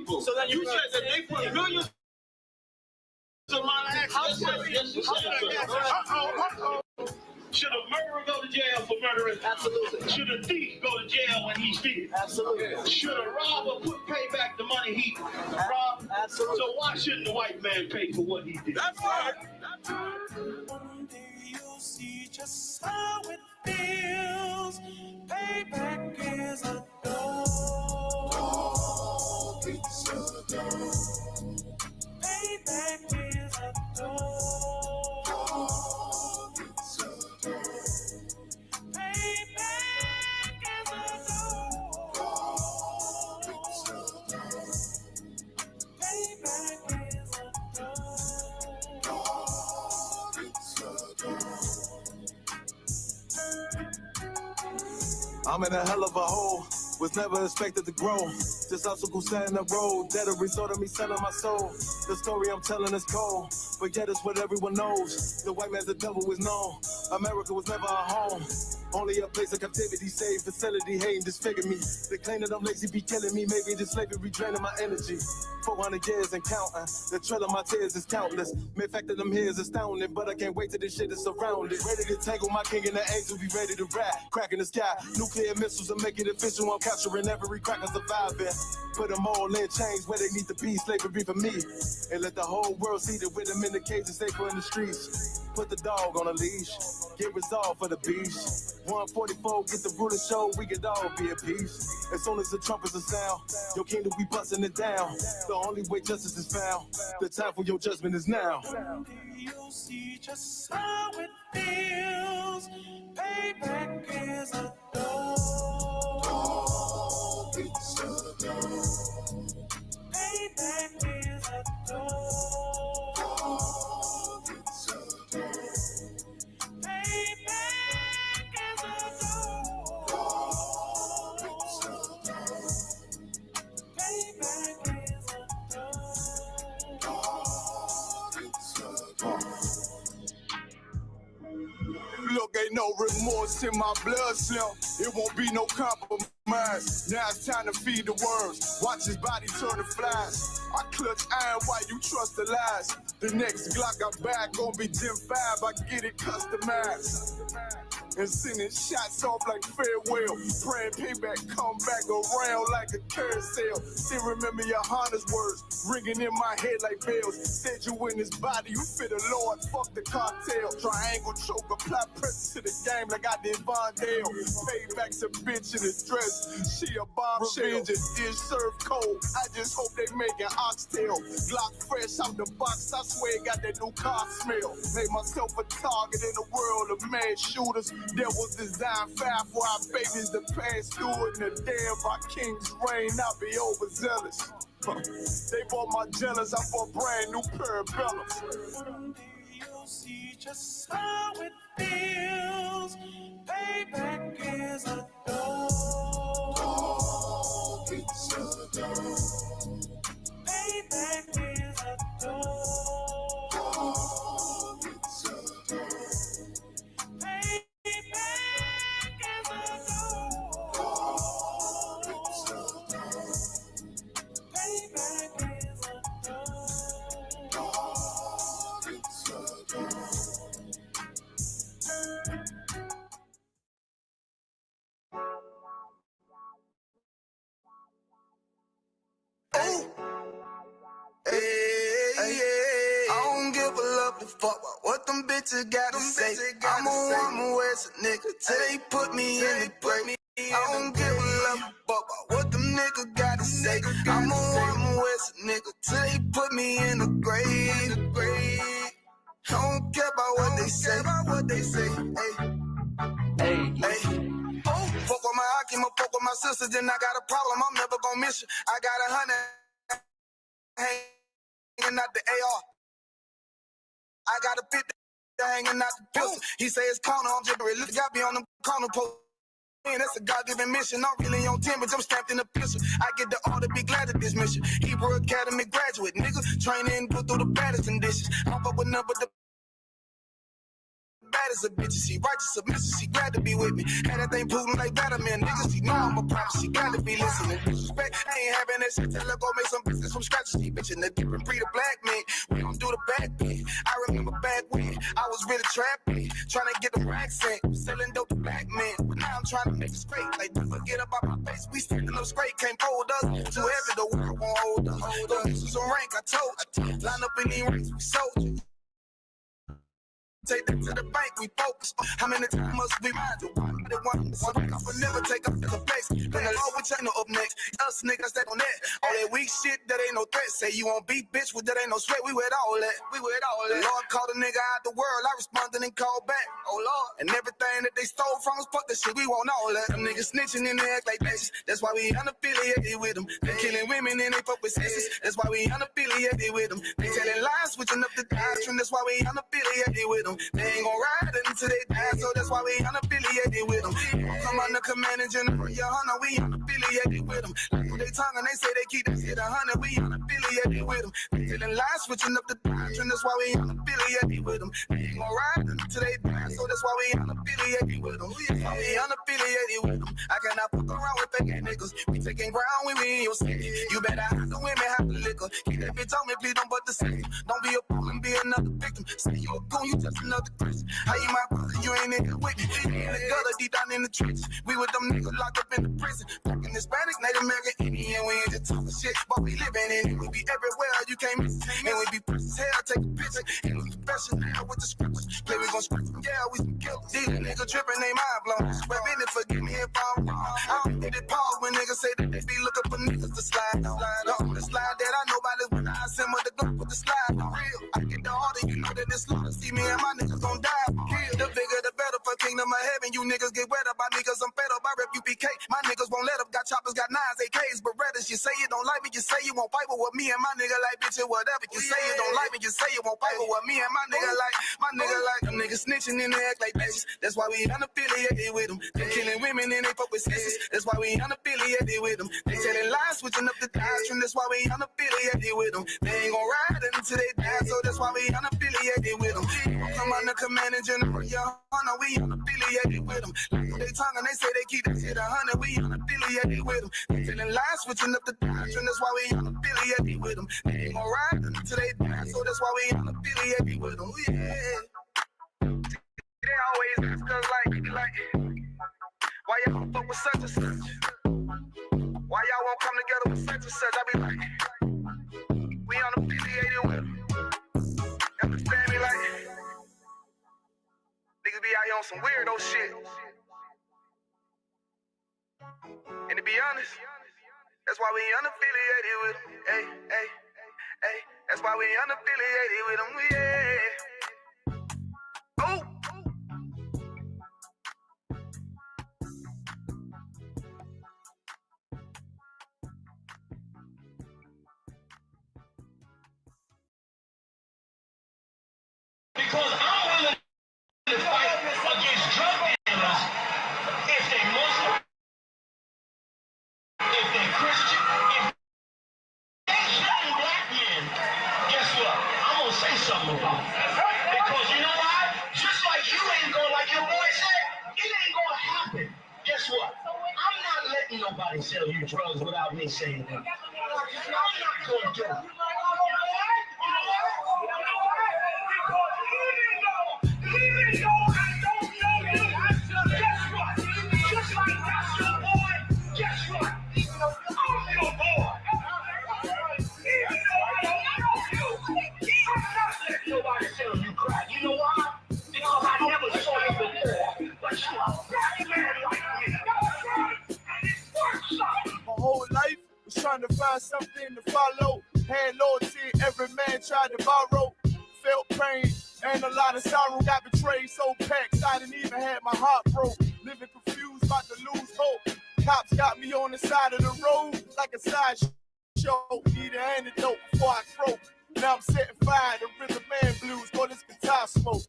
people. So then you said that they put millions of my actions. Should a murderer go to jail for murdering? Absolutely. Should a thief go to jail when he steals? Absolutely. Should a robber pay back the money he robbed? Absolutely. So why shouldn't the white man pay for what he did? That's right. One day you'll see just how it feels. Payback is a door. It's a door. Payback is a door. I'm in a hell of a hole, was never expected to grow. This obstacle set in the road, that a result of me selling my soul. The story I'm telling is cold, but yet it's what everyone knows. The white man's the devil is known. America was never a home, only a place of captivity, safe facility, hating, disfigure me. They claim that I'm lazy, be killing me, maybe this slavery draining my energy. 400 years and counting, the trail of my tears is countless. Main fact that I'm here is astounding, but I can't wait till this shit is surrounded. Ready to tangle my king and the angel, be ready to rap. Cracking the sky, nuclear missiles and make it official. I'm capturing every cracker surviving. Put them all in chains where they need to be, slavery for me. And let the whole world see that with them in the cage and safer in the streets. Put the dog on a leash, get resolved for the beast. 144, get the ruler show, we could all be at peace. As soon as the trumpets are sound, your kingdom we busting it down. The only way justice is found, the time for your judgment is now. You'll see just how it feels. Payback is a door. It's a door. Payback is a door. It's a door. Payback is a door. It's a door. Payback is a door. It's a door. Look, ain't no remorse in my blood slim. It won't be no compromise. Now it's time to feed the worms. Watch his body turn to flies. I clutch iron while you trust the lies. The next Glock I buy gon' be Gen 5. I get it customized. And sending shots off like farewell. Praying payback come back around like a carousel. Still remember your Honda's words ringing in my head like bells. Said you in his body, you fit a Lord, fuck the cartel. Triangle choke, apply pressure to the game like I did Von Dale. Payback's a bitch in a dress, she a bombshell. Revenge is served cold, I just hope they making oxtail. Glock fresh out the box, I swear it got that new car smell. Made myself a target in the world of mad shooters. There was design 5 for our babies to pass through in the day of our king's reign. I'll be overzealous. They bought my jealous, I bought brand new parabellums. One day you'll see just how it feels. Payback is a door. It's a door. Payback is a door. It's a door. Fuck what them bitches gotta say. I'm a woman with a nigga till they put me in the grave. I don't give a love fuck what them niggas gotta say. I'm a woman with a nigga till they put me in the grave. I don't care about what they say. Hey. Fuck with my Akima, fuck with my sisters, then I got a problem. I'm never gonna miss you. I got 100 hanging out the AR. I got a 50 hanging out the pistol. He say it's corner, I'm just really got me on the corner post. Man, that's a God-given mission. I'm really on 10, but I'm stamped in the pistol. I get the order, be glad of this mission. Hebrew Academy graduate, nigga. Training, put through the baddest conditions. I fuck with number the baddest of bitches. She righteous submissive, she glad to be with me. And that thing Putin like Vladimir. Niggas, she know I'm a prophet, she got to be listening. Disrespect, I ain't having that shit. Tell her go make some business from scratch. She bitchin' the different breed of black men. We don't do the back bend. I remember back when I was really trapping, trying to get the racks in, selling dope to black men. But now I'm trying to make it straight. Like, don't forget about my face. We standing up straight, can't fold us. Too heavy, the world won't hold us. This is a rank, I told you. Line up in these ranks, we soldiers. Take that to the bank, we focus. How many times must we mind you? They want to but never take up to the face. Then the law with China up next. Us niggas that on that. All that weak shit, that ain't no threat. Say you won't beat bitch, with that ain't no sweat. We with all that. We with all that. The Lord called a nigga out the world. I responded and called back. Oh Lord. And everything that they stole from us, fuck that shit. We want all that. Them niggas snitching and they act like bitches. That's why we unaffiliated with them. They killing women and they fuck with sisters. That's why we unaffiliated with them. They telling lies, switching up the doctrine. That's why we unaffiliated with them. They ain't gon' ride until they die, so that's why we unaffiliated with them. Come on the commanding general, your hunter, we unaffiliated with them. Like they tongue and they say they keep that shit 100, we unaffiliated with them. They telling lies, switching up the doctrine, that's why we unaffiliated with them. They ain't gon' ride until they die, so that's why we unaffiliated with them. We unaffiliated with them. I cannot fuck around with fake niggas. We taking ground when we in your city. You better have the women, have the liquor. Keep that bitch on me, please don't but the same. Don't be a fool and be another victim. Say you a goon, you just another Christian. How you my brother, you ain't in here with me. We in the gutter, deep down in the trenches. We with them niggas locked up in the prison. Fucking Hispanic, Native American, Indian. We ain't just talking shit, but we living in it. We be everywhere, you can't miss it. And we be precious hell, take a picture. And we professional with the scriptures. Play, we gon' script them, yeah, we some killers. These niggas tripping, they mind blown. But really forgive me if I'm wrong. I don't get it pause when niggas say that they be looking for niggas to slide on. The slide that I know about is when I assemble the gun with the slide for real. I get the harder, you know that this slaughter. See me and my niggas gon' die. Kill. The bigger the better for kingdom of heaven. You niggas get wet up by me cause I'm fed up. I rep UPK. My niggas won't let up. Got choppers, got nines, AKs, Berettas. You say you don't like me, you say you won't fight with me and my nigga like bitch or whatever. You say you don't like me, you say you won't fight with me and my nigga like. My nigga like. Them niggas snitching and they act like bitches. That's why we unaffiliated with them. They killing women and they fuck with sisters. That's why we unaffiliated with them. They telling lies, switching up the doctrine. That's why we unaffiliated with them. They ain't gon' ride until they die, so that's why we unaffiliated with them. Come on the commanding general, your hunter, we unaffiliated with them. Like they tongue and they say they keep that shit 100, we unaffiliated with them. They telling lies, switching up the doctrine. That's why we unaffiliated with them. They ain't gon' ride until they die, so that's why we unaffiliated with them. Yeah. They always ask us like, why y'all don't fuck with such and such? Why y'all won't come together with such and such? I be like, we unaffiliated with them. Understand me? Like, niggas be out here on some weirdo shit. And to be honest, that's why we unaffiliated with them. Hey, hey, hey, that's why we unaffiliated with them. Yeah. Oh. Because I'm willing to fight against drug dealers if they Muslim, if they Christian, if they shooting black men. Guess what? I'm gonna say something about it. Because you know why? Just like you ain't gonna, like your boy said, it ain't gonna happen. Guess what? I'm not letting nobody sell you drugs without me saying that. I'm not gonna do it. My whole life was trying to find something to follow. Had loyalty, every man tried to borrow. Felt pain and a lot of sorrow. Got betrayed, so packed, I didn't even have my heart broke. Living confused, about to lose hope. Cops got me on the side of the road like a side show. Need an antidote before I croak. Now I'm setting fire to Rhythm Man Blues for this guitar smoke.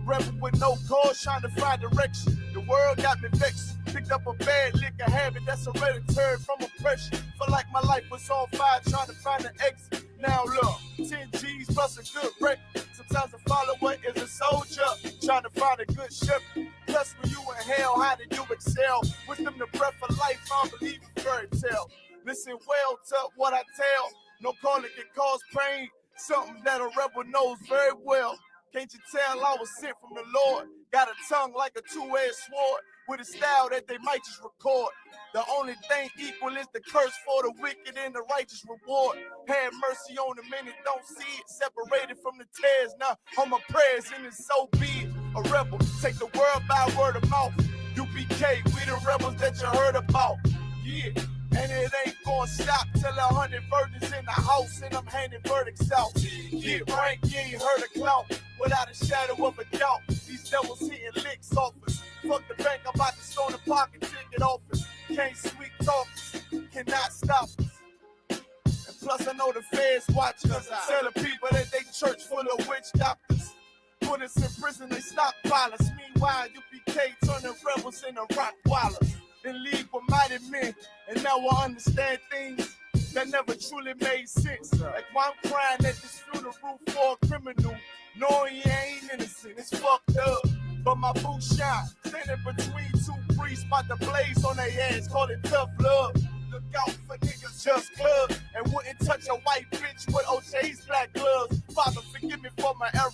Rebel with no cause, trying to find direction. The world got me vexed. Picked up a bad liquor habit that's hereditary from oppression. Felt like my life was on fire, trying to find an exit. Now look, 10 G's plus a good wreck. Some Sometimes a follower is a soldier trying to find a good shepherd. Plus, when you in hell, how did you excel? Wisdom, the breath of life, I believe in fairy tale. Listen well to what I tell. No calling can cause pain. Something that a rebel knows very well. Can't you tell I was sent from the Lord? Got a tongue like a two-edged sword with a style that they might just record. The only thing equal is the curse for the wicked and the righteous reward. Have mercy on the many, don't see it. Separated from the tares, now on my prayers, and it's so be it. A rebel, take the world by word of mouth. UPK, we the rebels that you heard about. Yeah, and it ain't gonna stop till 100 virgins in the house and I'm handing verdicts out. Yeah, rank, you ain't heard a clout without a shadow of a doubt. These devils hitting licks off us. Fuck the bank, I'm about to stone the pocket ticket office. Can't sweet talk, cannot stop us. And plus I know the feds watching us. Telling people that they church full of witch doctors. Put us in prison, they stop violence. Meanwhile, UPK turning rebels into Rottweilers. In league with mighty men, and now I understand things that never truly made sense. Like why I'm crying at this funeral for a criminal, knowing he ain't innocent. It's fucked up, but my boot shine. Standing between two priests, about to blaze on their heads, call it tough love. Look out for niggas just club and wouldn't touch a white bitch with OJ's black gloves. Father, forgive me for my error.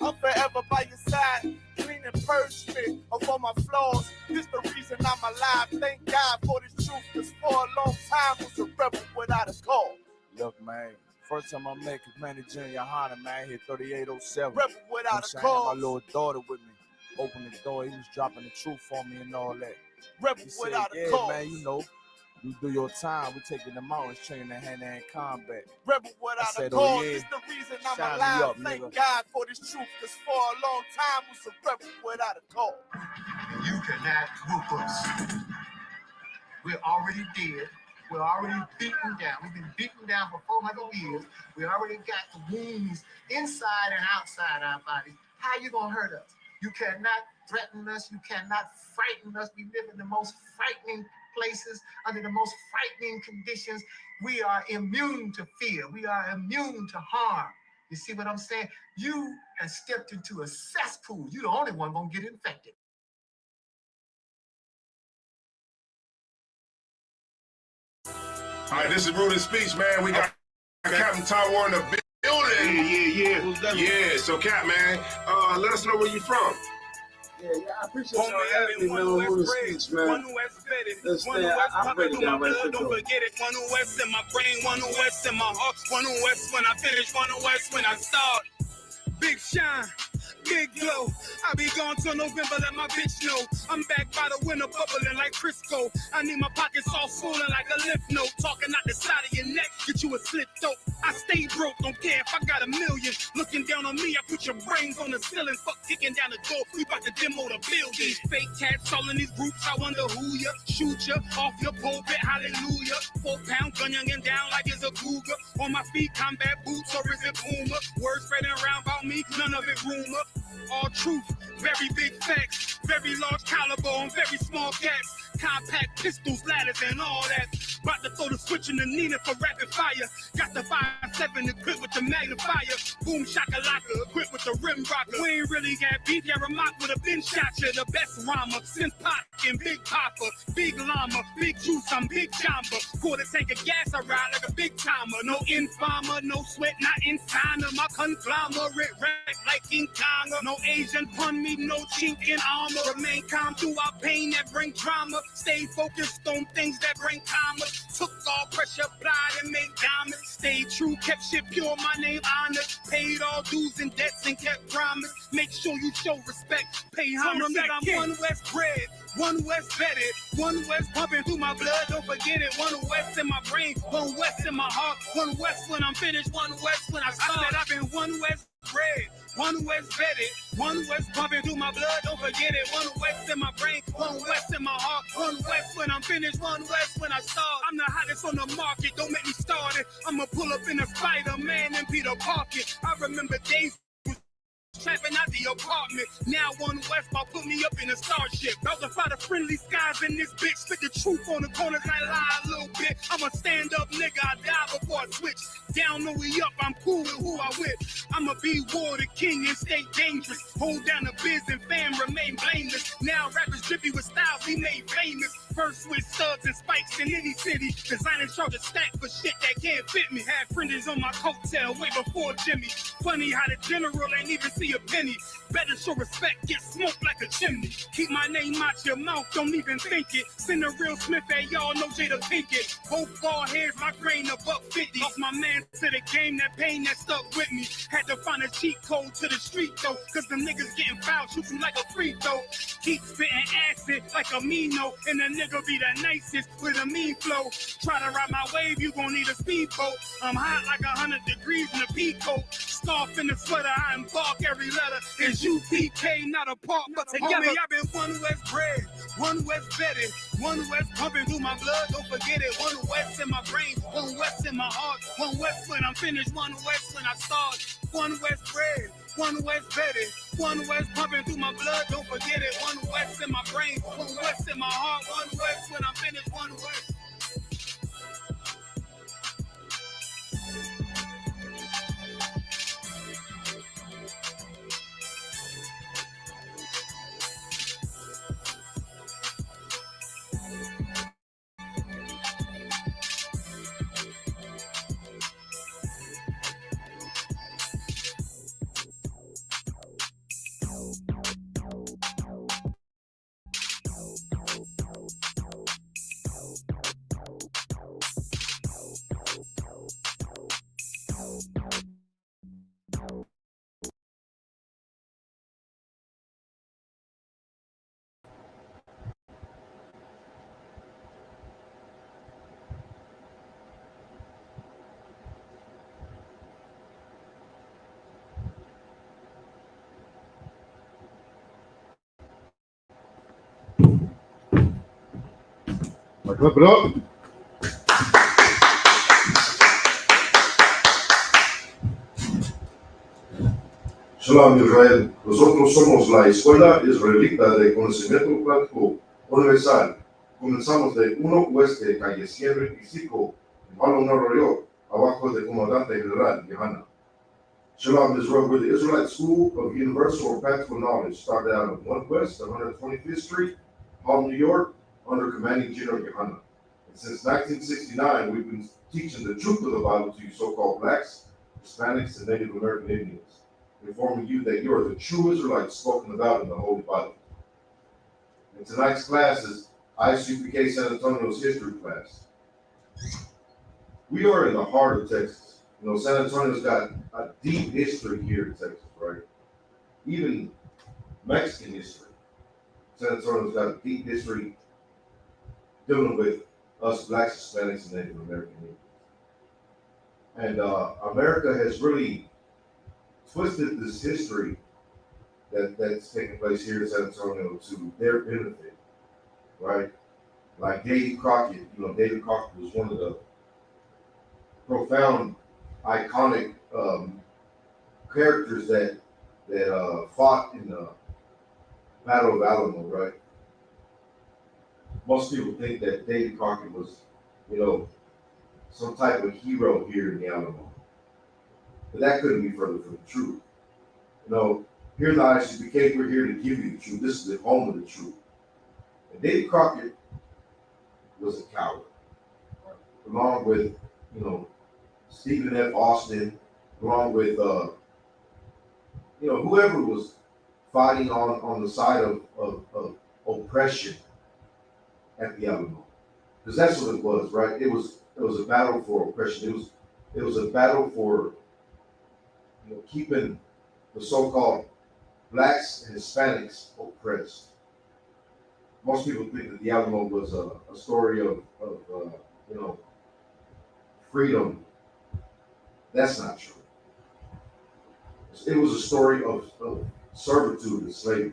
I'm forever by your side. Clean and purge me of all my flaws. This the reason I'm alive. Thank God for this truth, cause for a long time was a rebel without a cause. Look, man, first time I met Commander Junior Hunter, man, here 3807. Rebel without a cause. My little daughter with me. Opened the door, he was dropping the truth for me and all that. Rebel without a cause. Man, you know, you do your time, we taking them out and training in hand-to-hand combat. Rebel without a cause, oh, yeah. This the reason I'm alive. Up, thank God for this truth, cause for a long time was a rebel without a cause. You cannot whoop us. We're already dead. We're already beaten down. We've been beaten down for 400 years. We already got the wounds inside and outside our bodies. How you gonna hurt us? You cannot threaten us. You cannot frighten us. We live in the most frightening places, under the most frightening conditions. We are immune to fear. We are immune to harm. You see what I'm saying? You have stepped into a cesspool. You're the only one gonna get infected. All right, this is Rude Speech, man. We got Captain Tywar in the building. Yeah. So, Cap, man, let us know where you from. Yeah, I appreciate y'all having me, man, on Rude Speech, man. Understand, I break it down right quick, don't forget it. One West in my brain, one West in my heart, one West when I finish, one West when I start. Big shine, big glow. I be gone till November, let my bitch know. I'm back by the window, bubbling like Crisco. I need my pockets all swollen like a lymph node. Talking out the side of your neck, get you a slip throat. I stay broke, don't care if I got $1 million. Looking down on me, I put your brains on the ceiling. Fuck kicking down the door, we about to demo the building. These fake cats all in these groups, I wonder who ya. Shoot ya off your pulpit, hallelujah. 4-pound gun youngin' down like it's a cougar. On my feet, combat boots, or is it Puma? Words spreading around about me, none of it rumor. All truth, very big facts, very large caliber on very small cats. Compact pistols, ladders, and all that. About to throw the switch in the Nina for rapid fire. Got the 5.7 equipped with the magnifier. Boom shakalaka, equipped with the rim rocker. We ain't really got beat, yeah, Ramak with a bin shot ya. The best rhymer, since Pac and Big Papa. Big llama, big juice, I'm Big Jamba. Quarter tank of gas, I ride like a big timer. No informer, no sweat, not in sign of my conglomerate wreck like King Kong. No Asian pun me, no chink in armor. Remain calm through our pain that bring drama. Stay focused on things that bring commerce. Took all pressure, applied and made diamonds. Stayed true, kept shit pure, my name honored. Paid all dues and debts and kept promise. Make sure you show respect. Pay homage, I'm One West bred, One West vetted, One West pumping through my blood, don't forget it. One West in my brain, One West in my heart. One West when I'm finished, One West when I start. I said I've been One West bred, One West vetted, One West pumping through my blood, don't forget it. One West in my brain, One West in my heart. One West when I'm finished, One West when I start. I'm the hottest on the market, don't make me start it. I'ma pull up in a Spider-Man and Peter Parker. I remember days trapping out the apartment. Now One West about put me up in a starship. About to fight the friendly skies in this bitch. Spit the truth on the corners, I lie a little bit. I'm a stand-up nigga, I die before I switch. Down or we up, I'm cool with who I with. I'ma be war the king and stay dangerous. Hold down the biz and fam, remain blameless. Now rappers drippy with styles he made famous. First with studs and spikes in any city. Designing charge a stack for shit that can't fit me. Had friends on my coattail way before Jimmy. Funny how the general ain't even see a penny. Better show respect, get smoked like a chimney. Keep my name out your mouth, don't even think it. Send a real Smith at y'all, know Jada Pinkett. Both ball heads, my grain a $1.50. Lost my man to the game, that pain that stuck with me. Had to find a cheat code to the street though, cause the niggas getting fouled, shooting like a free throw. Keep spitting acid like a Mino, and the nigga be the nicest with a mean flow. Try to ride my wave, you gon' need a speedboat. I'm hot like 100 degrees in a peacoat. Scarf in the sweater, I embark every letter. It's UPK, not a part, but together. Homie, I've been One West bred, One West vetted, One West pumping through my blood, don't forget it. One West in my brain, One West in my heart. One West when I'm finished, One West when I start. One West bred, One West vetted, One West pumping through my blood, don't forget it. One West in my brain, One West in my heart. One West when I'm finished, One West. Clap it up. Shalom Israel. Nosotros somos la Escuela Israelita de Conocimiento Práctico Universal. Comenzamos de 1 Oeste, calle 125, en Balón Arroyo, abajo del Comandante General Yohana. Shalom Israel, we're the Israelite School of Universal or Practical Knowledge, started out of 1 West, 125th Street, Harlem, New York, under Commanding General Yohana. And since 1969, we've been teaching the truth of the Bible to you so-called blacks, Hispanics, and Native American Indians, informing you that you are the true Israelites spoken about in the Holy Bible. And tonight's class is ISUPK San Antonio's history class. We are in the heart of Texas. You know, San Antonio's got a deep history here in Texas, right? Even Mexican history. San Antonio's got a deep history dealing with us blacks, Hispanics, and Native American Indians. And America has really twisted this history that's taking place here in San Antonio to their benefit, right? Like Davy Crockett, you know, Davy Crockett was one of the profound, iconic characters that fought in the Battle of Alamo, right? Most people think that Davy Crockett was, you know, some type of hero here in the Alamo. But that couldn't be further from the truth. You know, here in the ISUPK, we're here to give you the truth. This is the home of the truth. And Davy Crockett was a coward, along with, you know, Stephen F. Austin, along with, you know, whoever was fighting on the side of oppression at the Alamo, because that's what it was, right? It was a battle for oppression. It was a battle for, you know, keeping the so-called blacks and Hispanics oppressed. Most people think that the Alamo was a story of you know, freedom. That's not true. It was a story of servitude and slavery.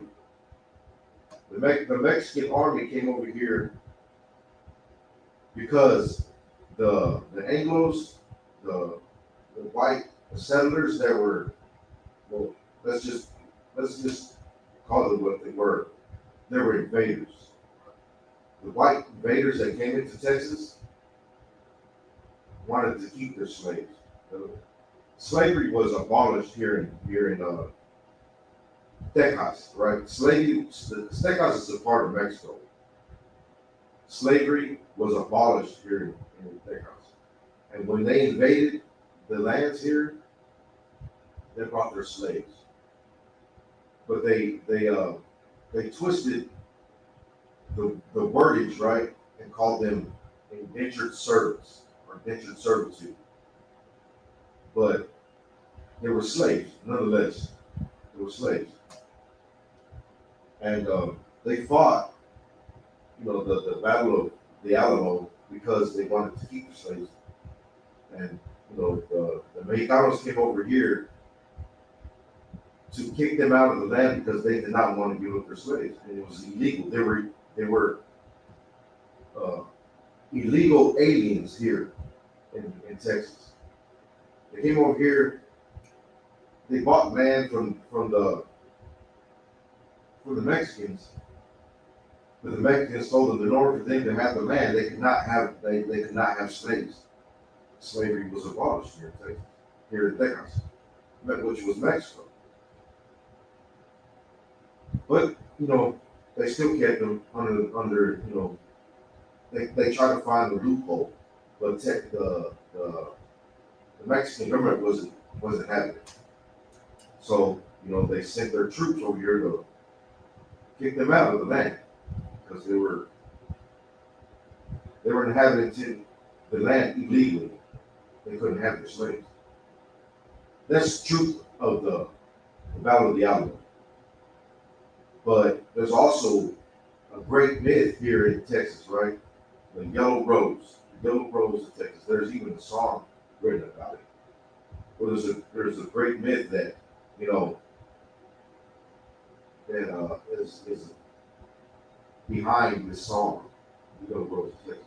The Mexican army came over here because the Anglos, the white settlers that were, well, let's just let's just call it what they were. They were invaders. The white invaders that came into Texas wanted to keep their slaves. Slavery was abolished here in Texas, right? Texas is a part of Mexico. Slavery was abolished here in Texas. And when they invaded the lands here, they brought their slaves. But they twisted the wordage, right, and called them indentured servants or indentured servitude. But they were slaves, nonetheless. They were slaves. And they fought, the Battle of the Alamo because they wanted to keep the slaves. And, the Mexicanos came over here to kick them out of the land because they did not want to give up their slaves. And it was illegal. They were illegal aliens here in Texas. They came over here. They bought land from the Mexicans, but the Mexicans told them in order for them to have the land, they could not have slaves. Slavery was abolished here in Texas, which was Mexico. But they still kept them under they tried to find the loophole, but the Mexican government wasn't having it. So they sent their troops over here to kick them out of the land because they were inhabiting the land illegally. They couldn't have their slaves. That's the truth of the Battle of the Alamo. But there's also a great myth here in Texas, right? The Yellow Rose of Texas. There's even a song written about it. Well, there's a great myth that is behind this song, the Yellow Rose of Texas.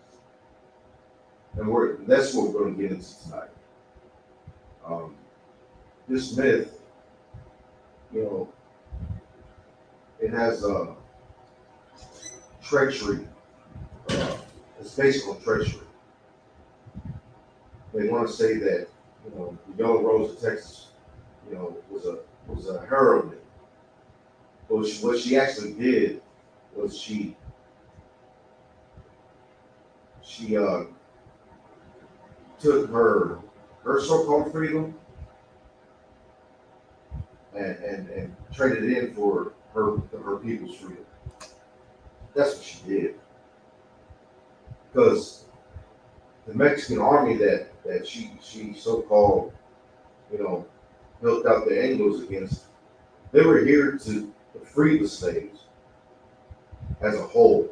And that's what we're going to get into tonight. This myth, it has treachery. It's based on treachery. They want to say that the Yellow Rose of Texas, was a heroine. But what she actually did was she took her so-called freedom and traded it in for her people's freedom. That's what she did. Because the Mexican army that she so-called, built out the Anglos against, they were here to free the slaves as a whole.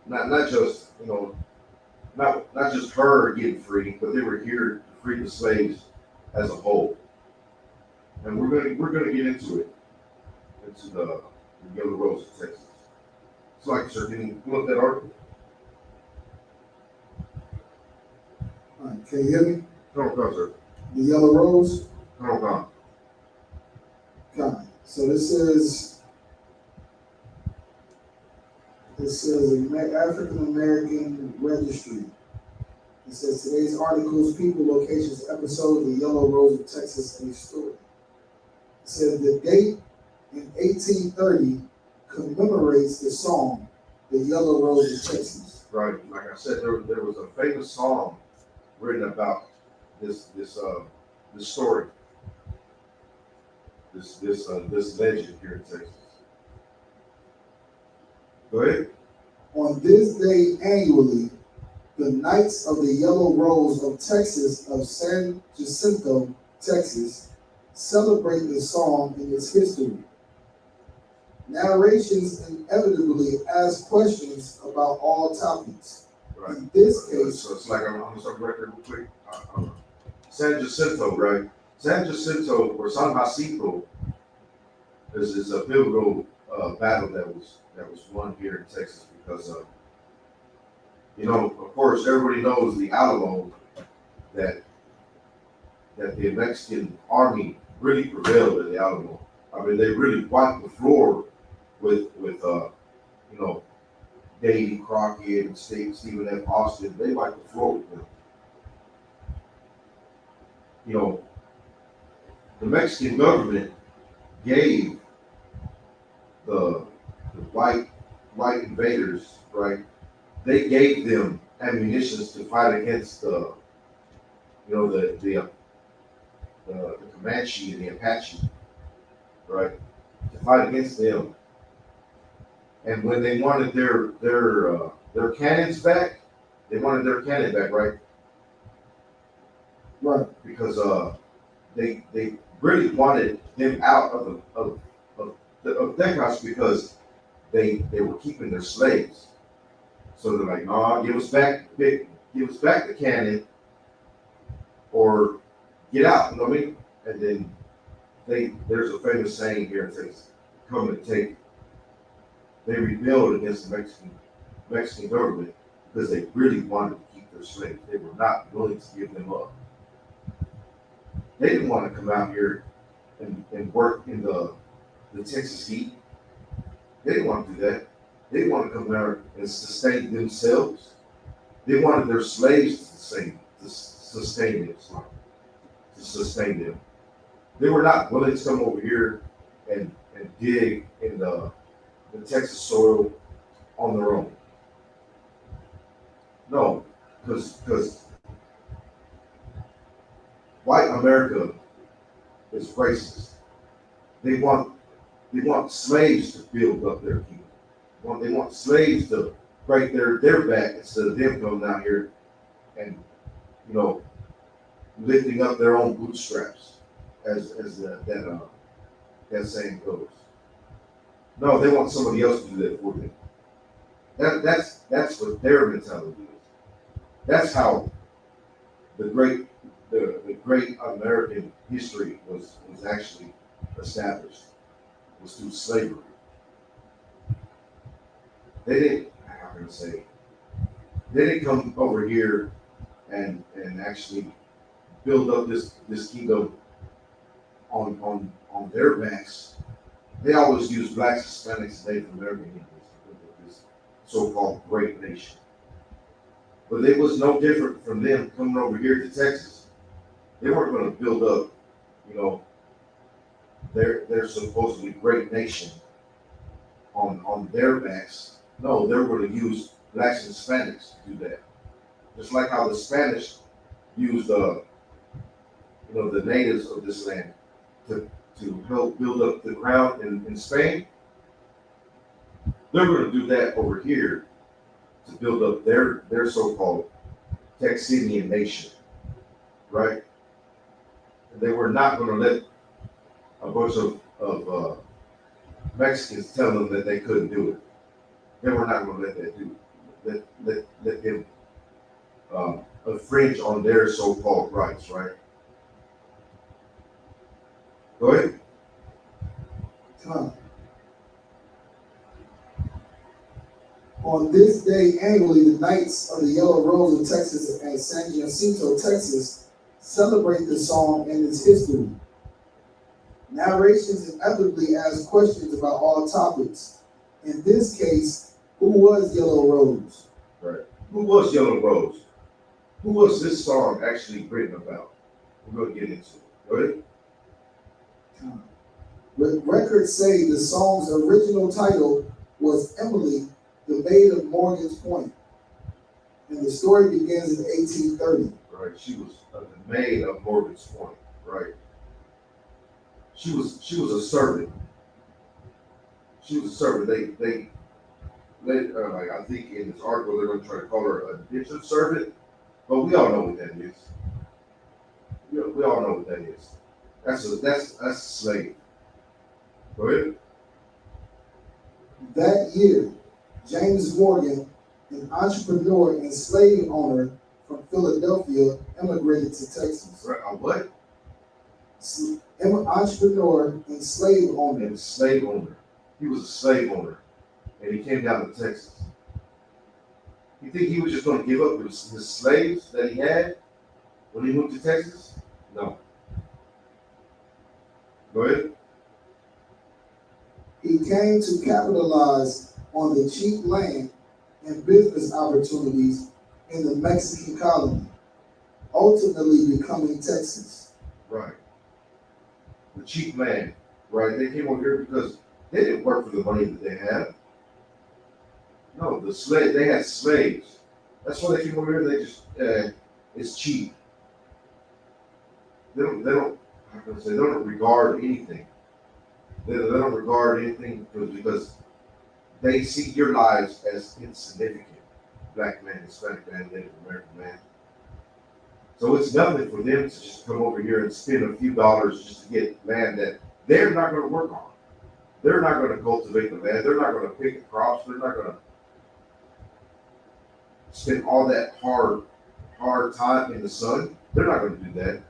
Not just, not just her getting free, but they were here to free the slaves as a whole. And we're gonna get into it, into the Yellow Rose of Texas. So, sir, can you pull up that article? All right, can you hear me? Come on, sir. The Yellow Rose? Come on. Come. So this is African American Registry. It says today's articles, people, locations, episode, the Yellow Rose of Texas, a story. It says the date in 1830 commemorates the song, the Yellow Rose of Texas. Right, like I said, there was a famous song written about this story, this legend here in Texas. Go ahead. On this day annually, the Knights of the Yellow Rose of Texas of San Jacinto, Texas, celebrate the song in its history. Narrations inevitably ask questions about all topics. Right. In this case, so it's like I'm gonna start record real quick. San Jacinto, right? San Jacinto or San Jacinto is a pivotal battle that was won here in Texas because of course, everybody knows the Alamo, that the Mexican army really prevailed at the Alamo. I mean, they really wiped the floor with you know, Davy Crockett and Stephen F. Austin. They wiped the floor with them. You know, the Mexican government gave the white invaders, right? They gave them ammunition to fight against the Comanche and the Apache, right? To fight against them. And when they wanted their cannons back, right? Right. Because they really wanted them out of Texas because they were keeping their slaves. So they're like, nah, give us back the cannon or get out, you know what I mean? And then there's a famous saying here in Texas, come and take. They rebelled against the Mexican government because they really wanted to keep their slaves. They were not willing to give them up. They didn't want to come out here and work in the Texas heat. They didn't want to do that. They didn't want to come out and sustain themselves. They wanted their slaves to sustain them. They were not willing to come over here and dig in the Texas soil on their own. No, because white America is racist. They want slaves to build up their kingdom. They want slaves to break their back instead of them coming out here and, you know, lifting up their own bootstraps, as that saying goes. No, they want somebody else to do that for them. That's what their mentality is. That's how the great American history was actually established, was through slavery. They didn't, how can I say, they didn't come over here and actually build up this kingdom on their backs. They always use blacks, Hispanics, and Native American Indians to this so-called great nation. But it was no different from them coming over here to Texas. They weren't going to build up, you know, their supposedly great nation on their backs. No, they were going to use blacks and Hispanics to do that. Just like how the Spanish used, the natives of this land to help build up the crown in Spain. They're going to do that over here to build up their so-called Texian nation, right? And they were not going to let a bunch of Mexicans tell them that they couldn't do it. They were not going to let that do. Let them infringe on their so-called rights, right? Go ahead. On this day annually, the Knights of the Yellow Rose of Texas and San Jacinto, Texas, celebrate the song and its history. Narrations inevitably ask questions about all topics. In this case, who was Yellow Rose? Right. Who was Yellow Rose? Who was this song actually written about? We're going to get into it. Go ahead. Records say the song's original title was Emily, the Maid of Morgan's Point, and the story begins in 1830. Right, she was the maid of Morgan's Point. Right, she was a servant. She was a servant. They like I think in this article they're going to try to call her a indentured servant, but we all know what that is. We all know what that is. That's a slave. Go ahead. That year, James Morgan, an entrepreneur and slave owner from Philadelphia, immigrated to Texas. Right, what? Entrepreneur and slave owner. And slave owner. He was a slave owner, and he came down to Texas. You think he was just going to give up his slaves that he had when he moved to Texas? No. Go ahead. He came to capitalize on the cheap land and business opportunities in the Mexican colony, ultimately becoming Texas. Right. The cheap land, right? They came over here because they didn't work for the money that they had. No, they had slaves. That's why they came over here. They just, it's cheap. They don't, how can I say, they don't regard anything. They don't regard anything because they see your lives as insignificant. Black man, Hispanic man, Native American man. So it's nothing for them to just come over here and spend a few dollars just to get land that they're not going to work on. They're not going to cultivate the land. They're not going to pick the crops. They're not going to spend all that hard time in the sun. They're not going to do that.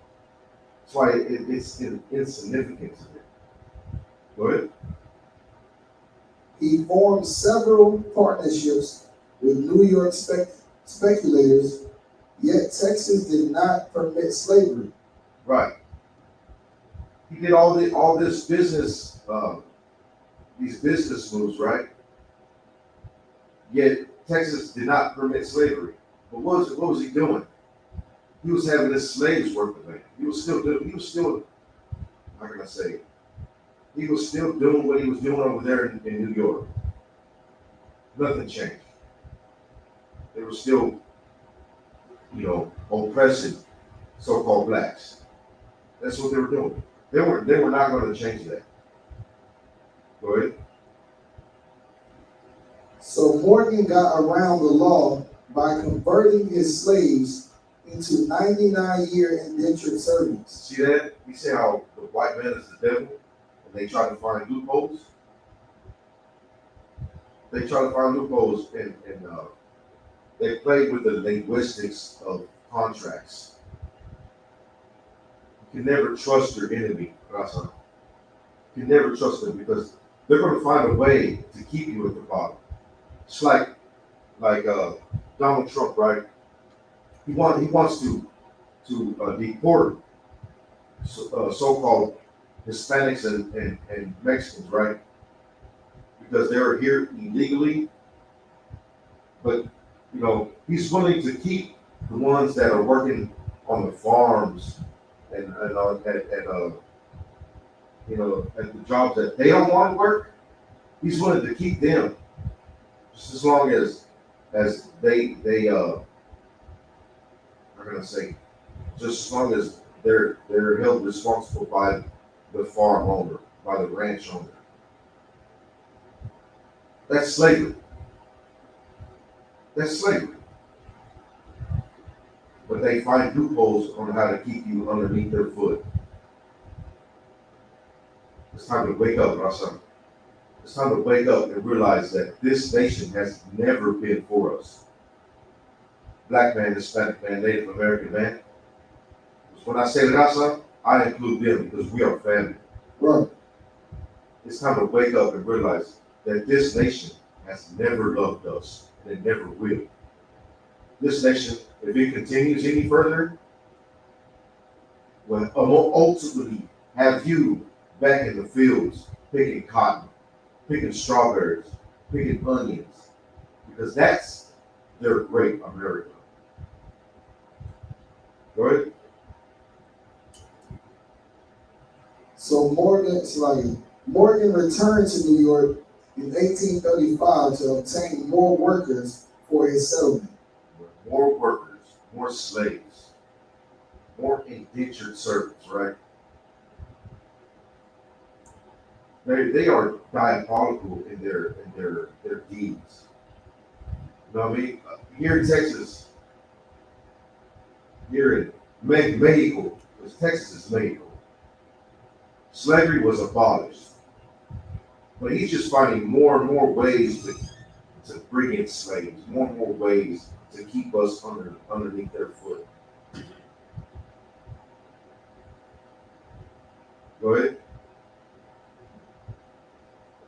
That's why it's insignificant to them. Go ahead. He formed several partnerships with New York speculators, yet Texas did not permit slavery. Right. He did all this business, these business moves, right? Yet Texas did not permit slavery. But what was he doing? He was having his slaves work the land. He was still, how can I say? He was still doing what he was doing over there in New York. Nothing changed. They were still, oppressing so-called blacks. That's what they were doing. They were not going to change that. Go ahead. So Morgan got around the law by converting his slaves into 99-year indentured servants. See that? You see how the white man is the devil, and they try to find loopholes? They try to find loopholes, and they play with the linguistics of contracts. You can never trust your enemy, Rasa. You can never trust them because they're going to find a way to keep you at the bottom. It's like Donald Trump, right? He wants to deport so-called Hispanics and Mexicans, right? Because they're here illegally. But he's willing to keep the ones that are working on the farms and at the jobs that they don't want to work. He's willing to keep them just as long as they how can I say, just as long as they're held responsible by the farm owner, by the ranch owner. That's slavery. That's slavery. But they find loopholes on how to keep you underneath their foot. It's time to wake up, Rasa. It's time to wake up and realize that this nation has never been for us. Black man, Hispanic man, Native American man. When I say Rasa, I include them because we are family. Right. It's time to wake up and realize that this nation has never loved us and it never will. This nation, if it continues any further, will ultimately have you back in the fields picking cotton, picking strawberries, picking onions, because that's their great America. Go ahead. So Morgan returned to New York in 1835 to obtain more workers for his settlement. More workers, more slaves, more indentured servants, right? They are diabolical in their deeds. You know what I mean? Here in Texas, here in Mexico, because Texas is Mexico, slavery was abolished. But he's just finding more and more ways to bring in slaves, more and more ways to keep us underneath their foot. Go ahead.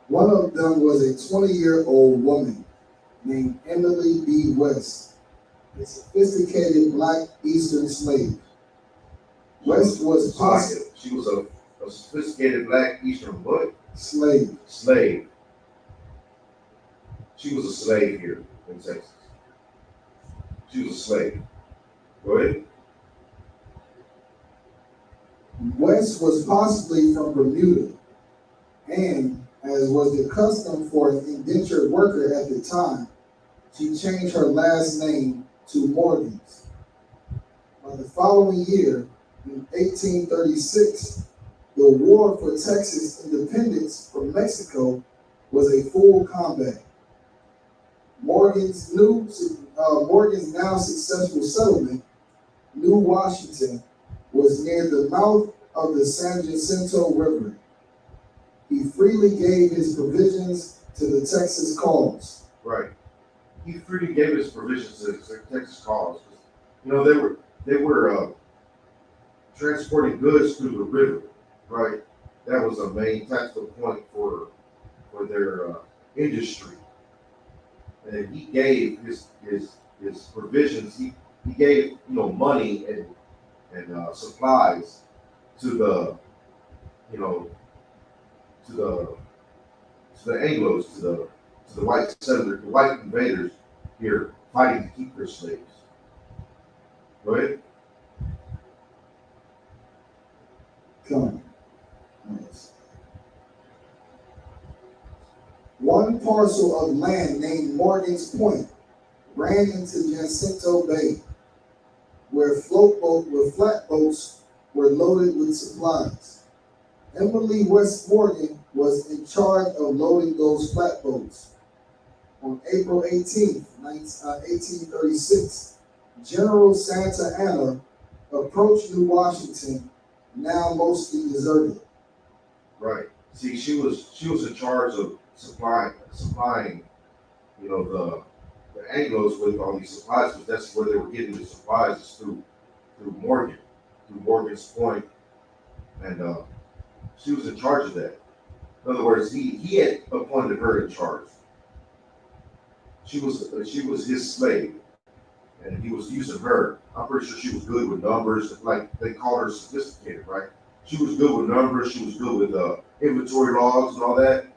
One of them was a 20-year-old woman named Emily B. West, a sophisticated black Eastern slave. West was possible. She was a sophisticated black Eastern what? Slave. Slave. She was a slave here in Texas. She was a slave. Go ahead. West was possibly from Bermuda, and as was the custom for an indentured worker at the time, she changed her last name to Morgans. By the following year, in 1836, the war for Texas independence from Mexico was a full combat. Morgan's now successful settlement, New Washington, was near the mouth of the San Jacinto River. He freely gave his provisions to the Texas cause. Right. He freely gave his provisions to the Texas cause. You know, they were transporting goods through the river, right? That was a main tactical point for their industry. And he gave his provisions. He gave money and supplies to the Anglos, to the white settlers, the white invaders here fighting to keep their slaves. Go ahead. Come. Yes. One parcel of land named Morgan's Point ran into Jacinto Bay, where flatboats were loaded with supplies. Emily West Morgan was in charge of loading those flatboats. On April 18th, 1836, General Santa Anna approached New Washington, now mostly deserted. Right. See, she was in charge of supplying, the Anglos with all these supplies, because that's where they were getting the supplies, is through Morgan's Point, and she was in charge of that. In other words, he had appointed her in charge. She was his slave, and he was using her. I'm pretty sure she was good with numbers, like they call her sophisticated, right? She was good with numbers. She was good with inventory logs and all that.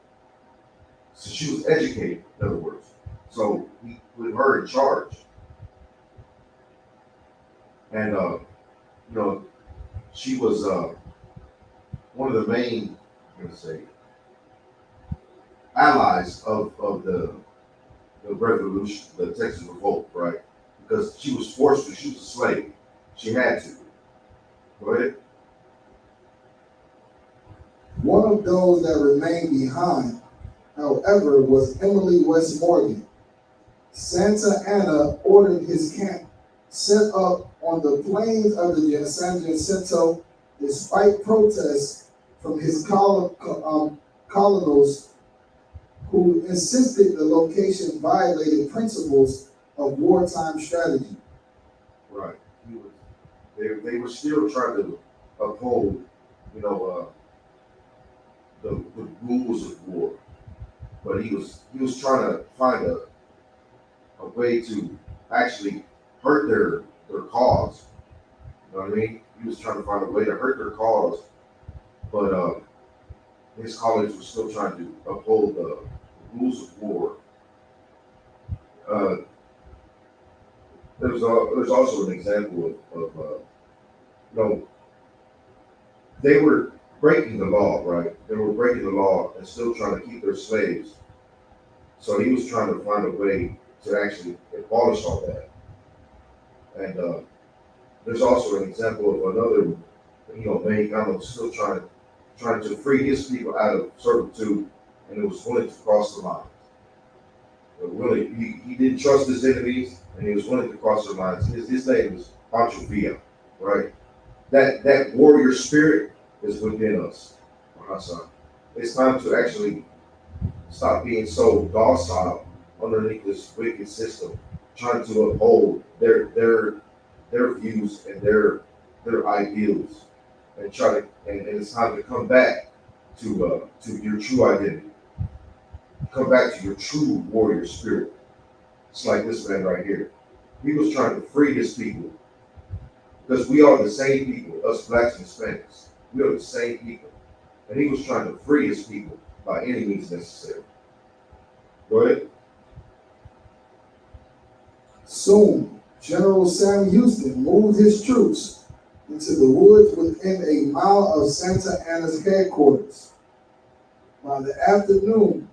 So she was educated, in other words. So he put her in charge, and she was one of the main, allies of the revolution, the Texas Revolt, right? Because she was forced to. She was a slave. She had to. Go ahead. One of those that remained behind, however, was Emily West Morgan. Santa Anna ordered his camp set up on the plains of the San Jacinto, despite protests from his colonels who insisted the location violated principles of wartime strategy. Right. They were still trying to uphold, the rules of war, but he was trying to find a way to actually hurt their cause. You know what I mean? He was trying to find a way to hurt their cause, but his colleagues were still trying to uphold the rules of war. There's also an example of they were breaking the law, right? They were breaking the law and still trying to keep their slaves. So he was trying to find a way to actually abolish all that. And there's also an example of another, Mexicano still trying to free his people out of servitude, and it was willing to cross the lines. He didn't trust his enemies, and he was willing to cross the lines. His name was Pancho Villa, right? That warrior spirit is within us, Hassan. It's time to actually stop being so docile underneath this wicked system, trying to uphold their views and their ideals, and and it's time to come back to your true identity. Come back to your true warrior spirit. It's like this man right here. He was trying to free his people, because we are the same people, us blacks and Hispanics. We are the same people. And he was trying to free his people by any means necessary. Go ahead. Soon, General Sam Houston moved his troops into the woods within a mile of Santa Anna's headquarters. By the afternoon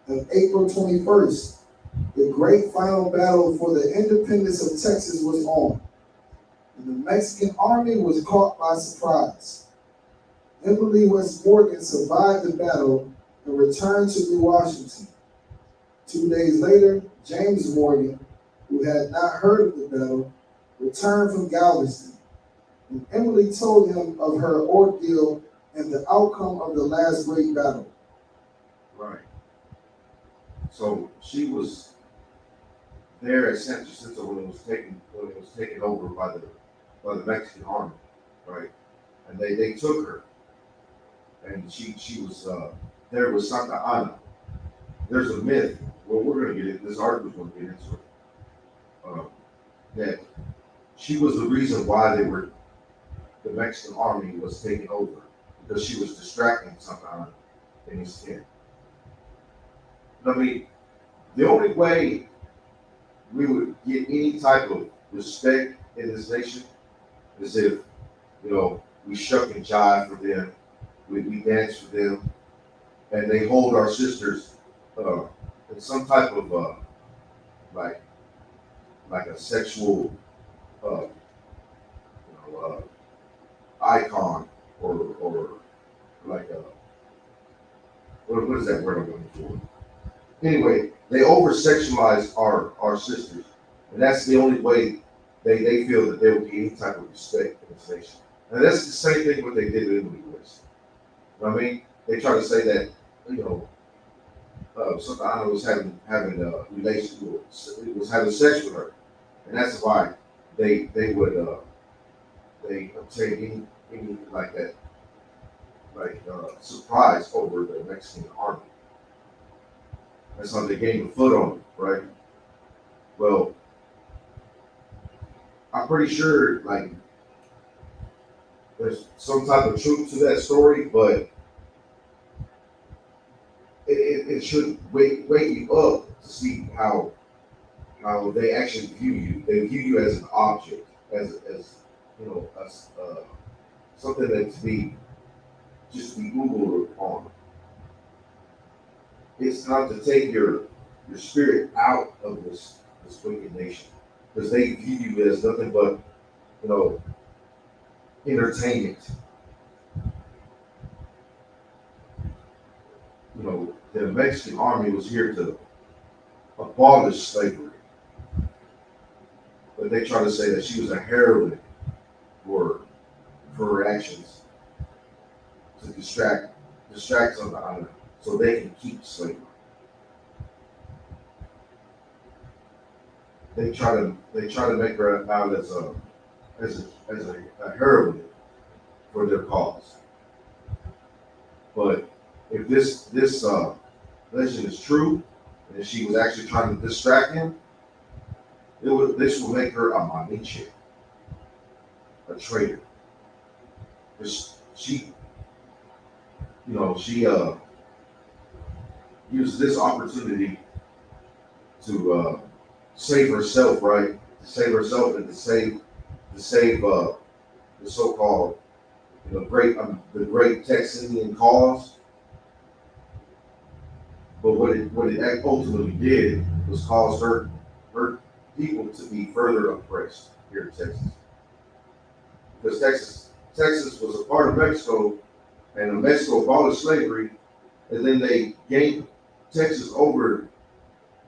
of April 21st, the great final battle for the independence of Texas was on, and the Mexican army was caught by surprise. Emily West Morgan survived the battle and returned to New Washington. 2 days later, James Morgan, who had not heard of the battle, returned from Galveston, and Emily told him of her ordeal and the outcome of the last great battle. Right. So she was there at San Jacinto when it was taken over by the Mexican army, right? And they took her, and she was there with Santa Anna. There's a myth. Well, we're gonna get it. This article's gonna get into it. That she was the reason why the Mexican army was taken over, because she was distracting Santa Anna in his tent. I mean, the only way we would get any type of respect in this nation is if, we shuck and jive for them, we dance for them, and they hold our sisters in some type of like a sexual icon or like a what is that word I'm looking for? Anyway, they over-sexualize our sisters, and that's the only way they feel that there will be any type of respect in this nation. And that's the same thing what they did with Emily West. You know what I mean? They try to say that, Santa Anna was having was having sex with her, and that's why they would they obtain any like that surprise over the Mexican army. That's how they gained a foot on it, right? Well, I'm pretty sure there's some type of truth to that story, but it should wake you up to see how they actually view you. They view you as an object, as something that to be Googled upon. It's not to take your spirit out of this wicked nation, because they view you as nothing but entertainment. The Mexican army was here to abolish slavery, but they try to say that she was a heroine for her actions to distract Santa Anna so they can keep slavery. They try to make her out as a heroine for their cause. But if this legend is true, and if she was actually trying to distract him, this will make her a Maniche, a traitor. She used this opportunity to save herself, right? To save herself and to save the so-called the great Texanian cause. But what it ultimately did was cause her people to be further oppressed here in Texas. Because Texas was a part of Mexico, and Mexico abolished slavery, and then they gained Texas over,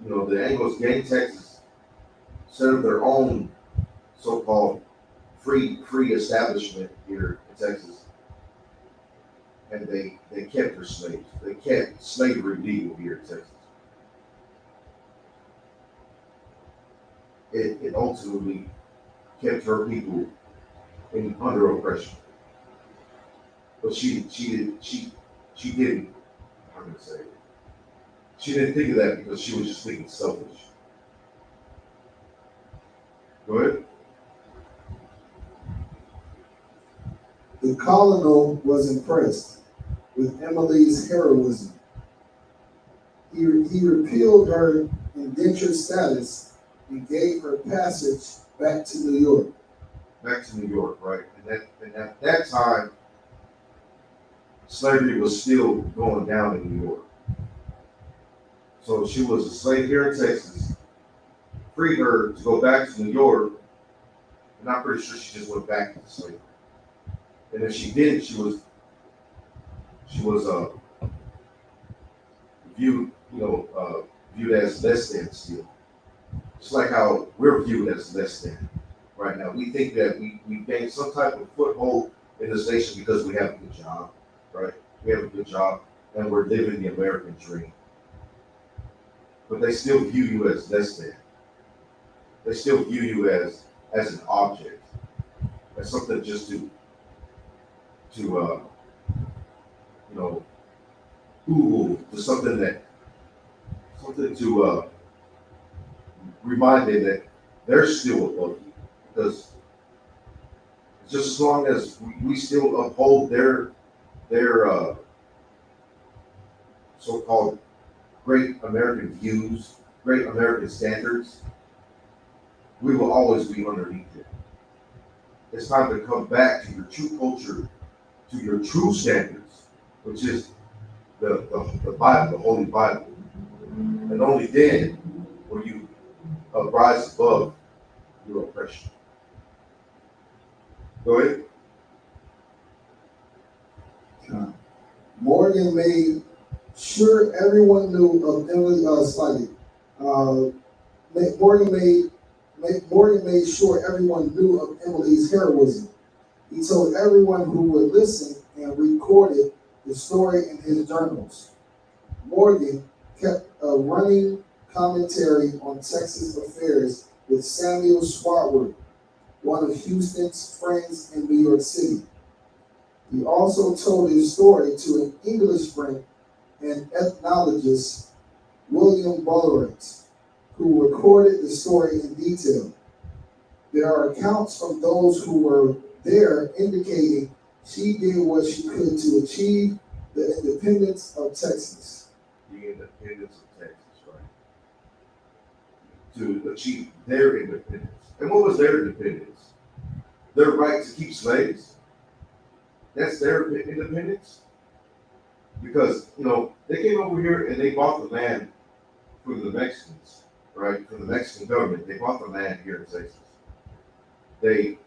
the Anglos gained Texas, set up their own so-called free establishment here in Texas, and they kept their slaves. They kept slavery legal here in Texas. It ultimately kept her people under oppression. But she didn't, I'm gonna say, she didn't think of that because she was just thinking selfish. Go ahead. The colonel was impressed with Emily's heroism. He repealed her indentured status and gave her passage back to New York. Back to New York, right? And at that time, slavery was still going down in New York. So she was a slave here in Texas, freed her to go back to New York, and I'm pretty sure she just went back into slavery. And if she didn't, she was viewed, viewed as less than still. Just like how we're viewed as less than right now. We think that we gained some type of foothold in this nation because we have a good job, right? We have a good job and we're living the American dream. But they still view you as less than. They still view you as an object, as something just to something to remind them that they're still above you, because just as long as we still uphold their so-called great American views, great American standards, we will always be underneath it. It's time to come back to your true culture, to your true standards, which is the Bible, the Holy Bible. And only then will you rise above your oppression. Go ahead. Morgan made sure everyone knew of Emily Morgan made sure everyone knew of Emily's heroism. He told everyone who would listen and recorded the story in his journals. Morgan kept a running commentary on Texas affairs with Samuel Swartwood, one of Houston's friends in New York City. He also told his story to an English friend and ethnologist, William Bolleret, who recorded the story in detail. There are accounts from those who were there indicating she did what she could to achieve the independence of Texas. The independence of Texas, right? To achieve their independence. And what was their independence? Their right to keep slaves? That's their independence? Because, they came over here and they bought the land from the Mexicans, right? From the Mexican government. They bought the land here in Texas. They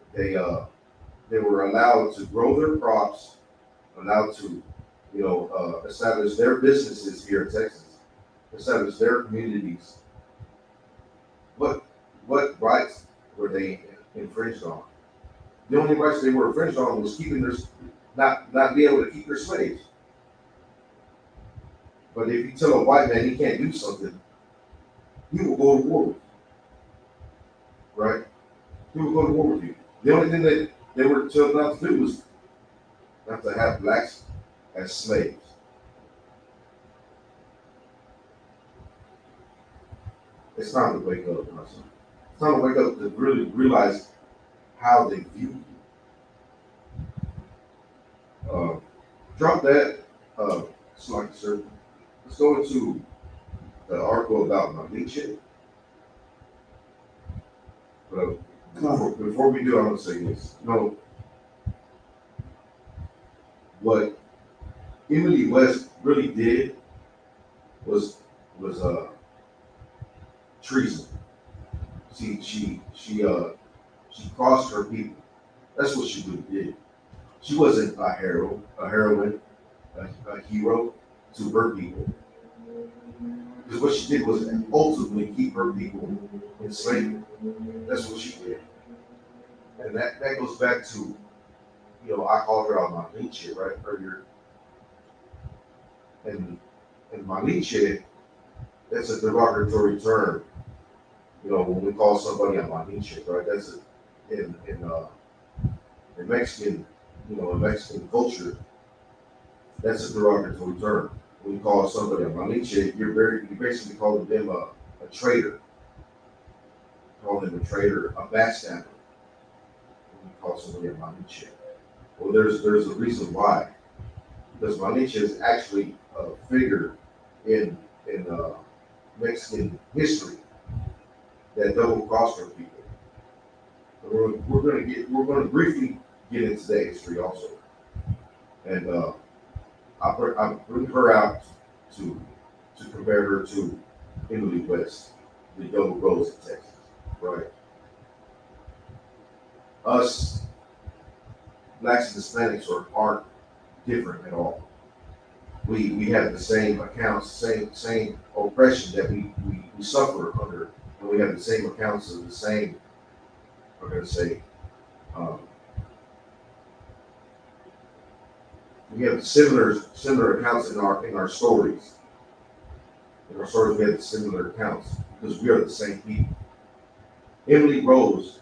were allowed to grow their crops, allowed to, establish their businesses here in Texas, establish their communities. What rights were they infringed on? The only rights they were infringed on was keeping not being able to keep their slaves. But if you tell a white man he can't do something, he will go to war with you, right? He will go to war with you. The only thing that they were told not to do was not to have blacks as slaves. It's time to wake up, my son. It's time to wake up to really realize how they view you. Drop that, Slug Serpent. Let's go into the article about Malinche. But before we do, I'm going to say this. What Emily West really did was treason. She crossed her people. That's what she really did. She wasn't a heroine, a hero to her people. Because what she did was ultimately keep her people in slavery. That's what she did. And that goes back to, I called her on Malinche, right, earlier. And Malinche, that's a derogatory term. When we call somebody a Malinche, right? That's in Mexican, in Mexican culture, that's a derogatory term. When you call somebody a Malinche, you're basically calling them a traitor. Calling them a traitor, a backstabber. When you call somebody a Malinche. Well, there's a reason why. because Malinche is actually a figure in Mexican history that double crossed our people. We're going to briefly get into that history also, and I bring her out to compare her to Emily West, the Yellow Rose in Texas, right? Us blacks and Hispanics aren't different at all. We have the same accounts, same oppression that we suffer under, and we have the same accounts of the same. I'm gonna say we have similar accounts in our stories. In our stories, we have similar accounts because we are the same people. Emily Rose,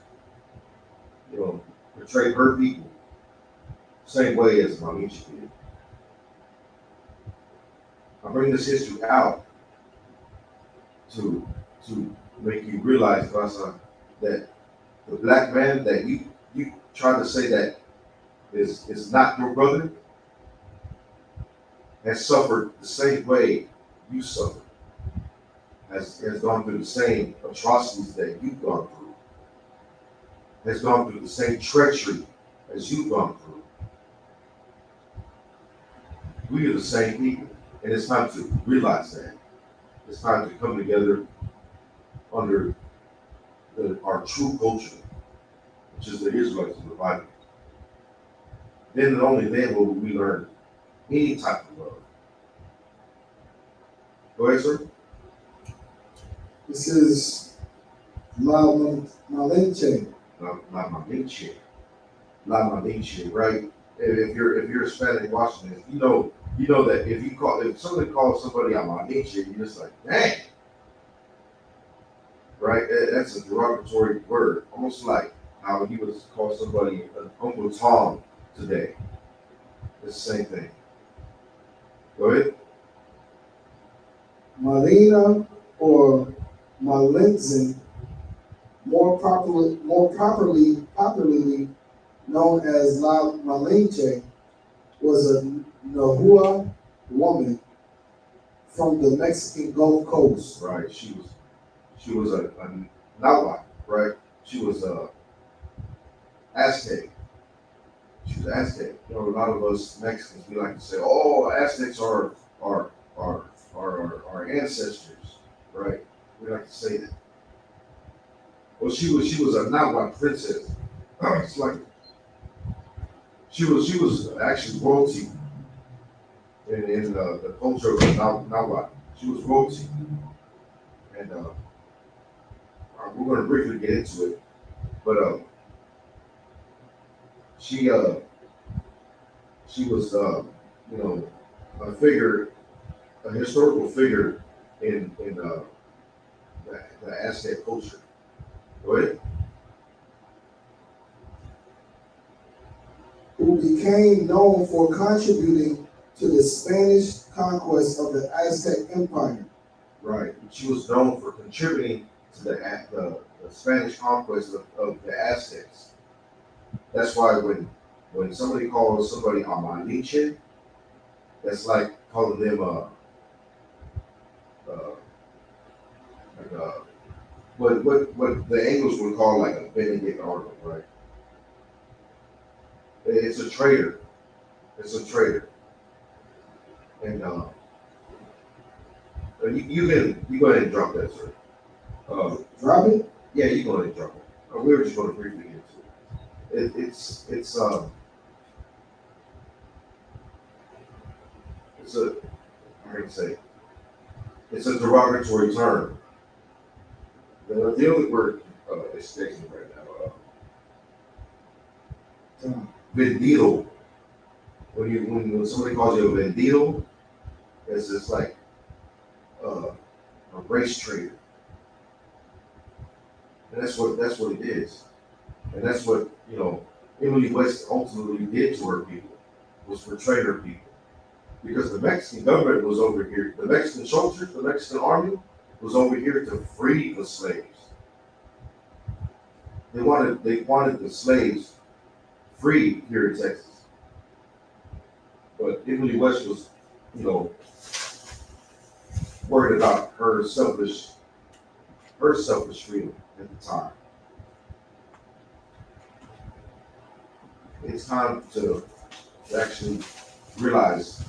portrayed her people same way as Malinche did. I bring this history out to make you realize, Rasa, that the black man that you try to say that is not your brother has suffered the same way you suffered, has gone through the same atrocities that you've gone through, has gone through the same treachery as you've gone through. We are the same people, and it's time to realize that. It's time to come together under our true culture, which is the Israelites of the Bible. Then and only then will we learn any type of love. Go ahead, sir. This is La Malinche. La Malinche, right? If you're Hispanic watching this, you know that if somebody calls somebody a Malinche, you're just like, dang. Right? That's a derogatory word. Almost like how he would call somebody an Uncle Tom today. It's the same thing. Go ahead. Malina or Malintzin, more popularly known as La Malinche, was a Nahua woman from the Mexican Gulf Coast. Right. She was a Nahuatl, right? She was a Aztec. She was Aztec. A lot of us Mexicans, we like to say, "Oh, Aztecs are our ancestors," right? We like to say that. Well, she was a Nahuatl princess. It's like she was actually royalty in the culture of Nahuatl. She was royalty, and we're going to briefly get into it, but she was a historical figure in the Aztec culture. Go ahead. Who became known for contributing to the Spanish conquest of the Aztec Empire. Right. She was known for contributing to the Spanish conquest of the Aztecs. That's why when somebody calls somebody a Malinche, that's like calling them what the English would call like a Benedict Arnold, right? It's a traitor. It's a traitor. And you go ahead and drop that, sir. Drop it? Yeah, you go ahead and drop it. We were just going to briefly get into it. It's a how can I say? It's a derogatory term. The only word escapes me right now. Vendido. When somebody calls you a vendido, it's just like a race traitor. And that's what it is. And that's what, Emily West ultimately did to her people, was portray her people. Because the Mexican government was over here, the Mexican soldiers, the Mexican army was over here to free the slaves. They wanted the slaves free here in Texas. But Emily West was, you know, worried about her selfish freedom at the time. It's time to actually realize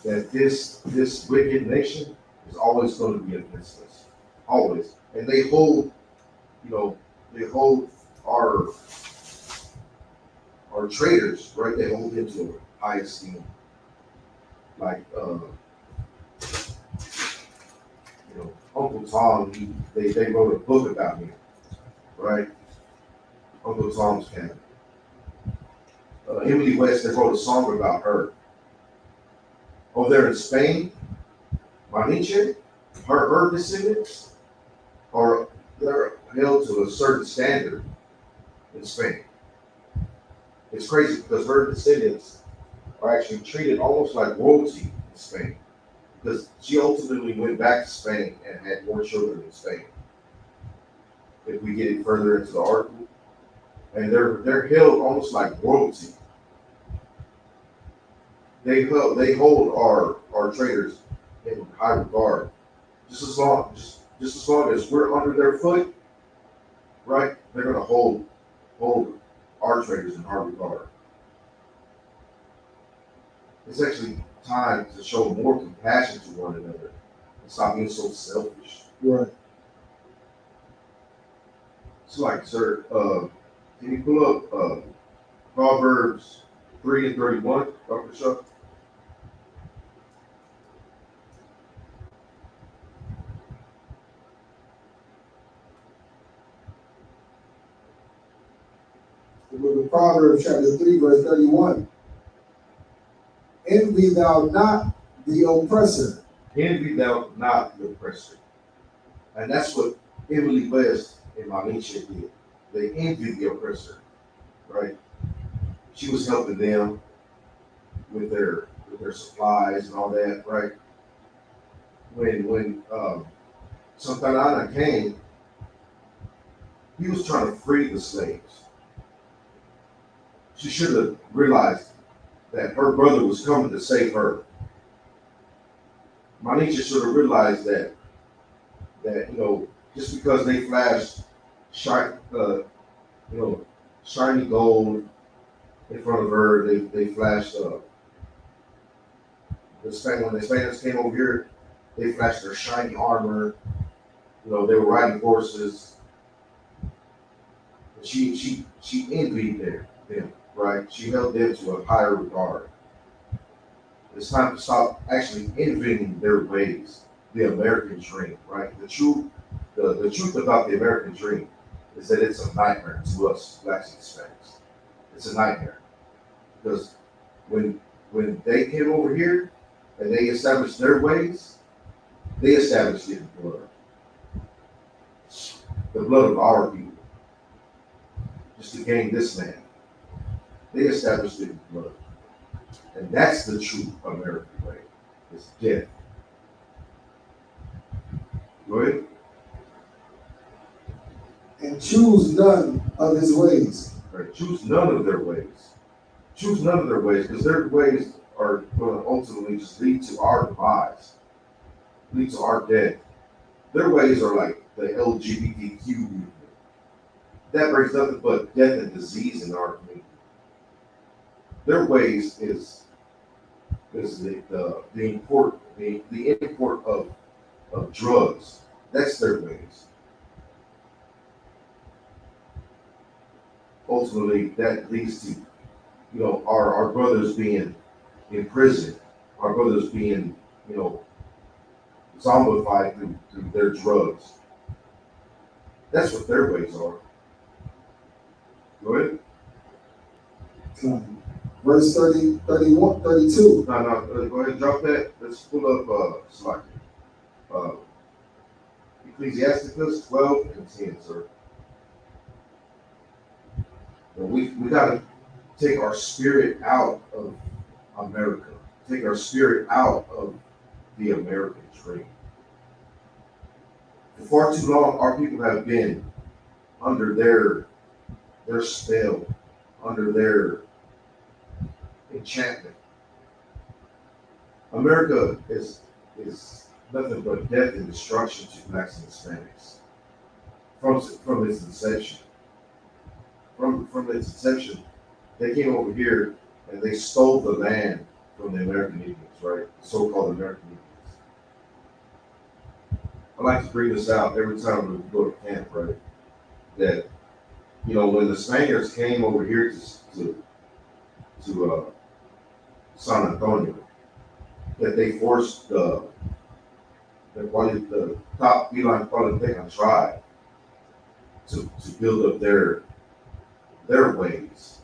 that this wicked nation is always going to be against us, always. And they hold, you know, our traitors, right? They hold them to a high esteem. Like, you know, Uncle Tom, they wrote a book about him, right? Uncle Tom's Cabin. Emily West, they wrote a song about her. Over there in Spain, Maniche, her descendants they're held to a certain standard in Spain. It's crazy because her descendants are actually treated almost like royalty in Spain, because she ultimately went back to Spain and had more children in Spain. If we get it further into the article, and they're held almost like royalty. They hold our traders in high regard. Just as long as we're under their foot, right? They're gonna hold our traders in high regard. It's actually time to show more compassion to one another and stop being so selfish. Right. It's like, sir, can you pull up Proverbs 3:31, Dr. Shaw? The book of Proverbs, chapter 3, verse 31. Envy thou not the oppressor. Envy thou not the oppressor. And that's what Emily West and Manisha did. They envied the oppressor, right? She was helping them with their supplies and all that, right? When Santana Ana came, he was trying to free the slaves. She should have realized that her brother was coming to save her. Manisha should have realized that you know, just because they flashed shiny gold in front of her, they flashed when the Spaniards came over here, they flashed their shiny armor. You know, they were riding horses. She envied them, right? She held them to a higher regard. It's time to stop actually envying their ways, the American dream, right? The truth about the American dream is that it's a nightmare to us, blacks and Hispanics. It's a nightmare. Because when they came over here and they established their ways, they established it in blood. The blood of our people. Just to gain this land. They established it in blood. And that's the true American way. It's death. Go ahead. And choose none of his ways. Right. Choose none of their ways. Choose none of their ways, because their ways are going to ultimately just lead to our demise, lead to our death. Their ways are like the LGBTQ movement. That brings nothing but death and disease in our community. Their ways is the import of drugs. That's their ways. Ultimately, that leads to, you know, our brothers being in prison, our brothers being, you know, zombified through their drugs. That's what their ways are. Go ahead. Verse 30, 31, 32. No, go ahead and drop that. Let's pull up Ecclesiasticus 12 and 10, sir. And we got to take our spirit out of America. Take our spirit out of the American dream. For far too long, our people have been under their spell, under their enchantment. America is nothing but death and destruction to blacks and Hispanics from its inception. From its inception, they came over here and they stole the land from the American Indians, right? The so-called American Indians. I like to bring this out every time we go to camp, right? That, you know, when the Spaniards came over here to San Antonio, that they forced the top Bilan Polyteca tribe to build up their ways,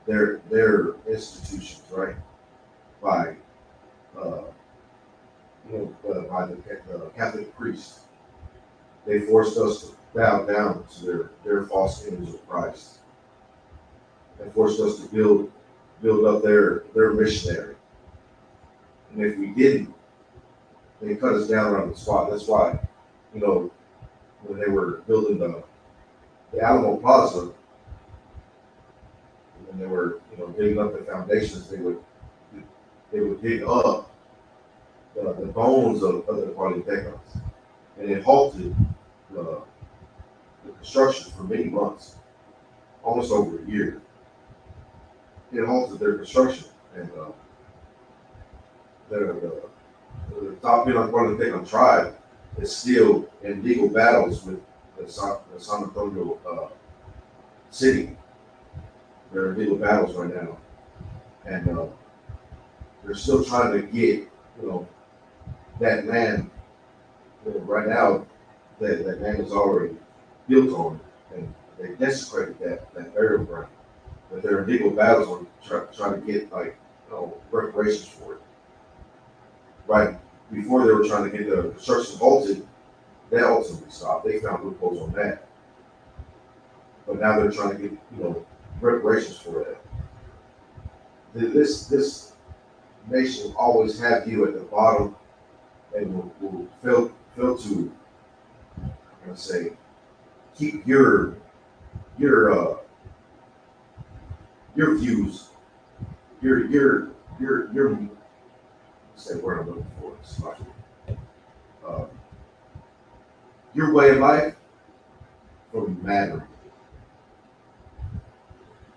their institutions, right? By by the Catholic priests. They forced us to bow down to their false image of Christ. They forced us to build up their missionary. And if we didn't, they cut us down on the spot. That's why, you know, when they were building the Alamo Plaza, when they were, you know, digging up the foundations, they would dig up the bones of the Polytecas, and it halted the construction for many months, almost over a year. It halted their construction, and the top Bilan Polyteca tribe is still in legal battles with the San Antonio city. They're in legal battles right now, and they're still trying to get, you know, that land. Right now, that land is already built on, and they desecrated that burial ground. But they're in legal battles on trying to get, like, you know, reparations for it. Right before they were trying to get the construction halted, that ultimately stopped. They found loopholes on that, but now they're trying to get, you know, reparations for that. This nation will always have you at the bottom, and will fail to, I'm gonna say, keep your views, your say where I'm looking for. It's like, your way of life from mattering.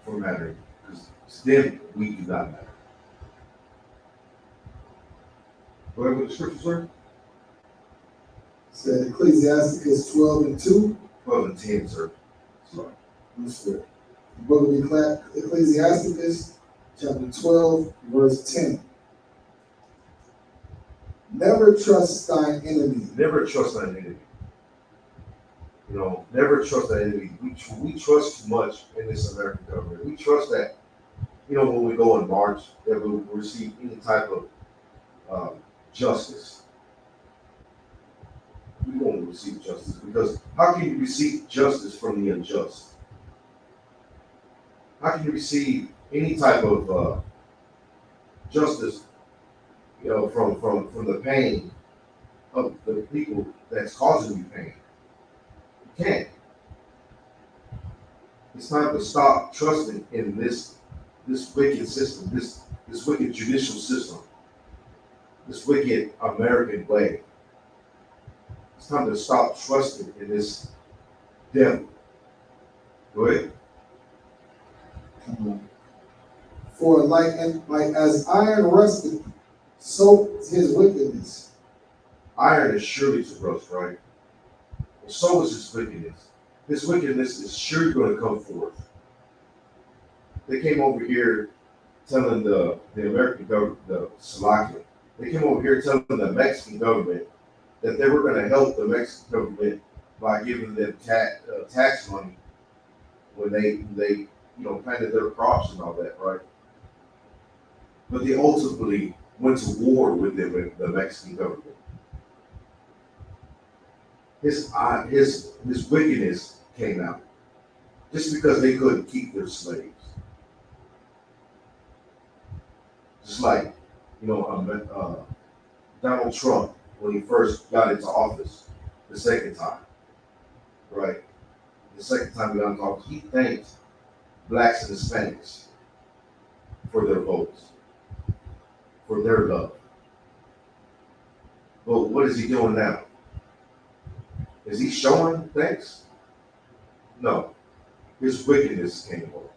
Because then we do not matter. Go ahead with the scripture, sir. Said Ecclesiasticus 12:2. 12 and 10, sir. Sorry. The book of Ecclesiasticus, chapter 12, verse 10. Never trust thine enemy. Never trust thine enemy. You know, never trust thine enemy. We trust too much in this American government. We trust that, you know, when we go in March, that we'll receive any type of justice. We won't receive justice, because how can you receive justice from the unjust? How can you receive any type of justice, you know, from the pain of the people that's causing you pain? You can't. It's time to stop trusting in this wicked system, this wicked judicial system, this wicked American way. It's time to stop trusting in this devil. Go ahead. For like as iron rusteth, so his wickedness. Iron is surely to rust, right? Well, so is his wickedness. His wickedness is surely going to come forth. They came over here telling the American government, the Slovakia, they came over here telling the Mexican government that they were going to help the Mexican government by giving them tax money when they planted their crops and all that, right? But they ultimately went to war with them, with the Mexican government. His wickedness came out just because they couldn't keep their slaves. Just like, Donald Trump, when he first got into office the second time, right? The second time he got into office, he thanked blacks and Hispanics for their votes, for their love. But what is he doing now? Is he showing things? No. His wickedness came over.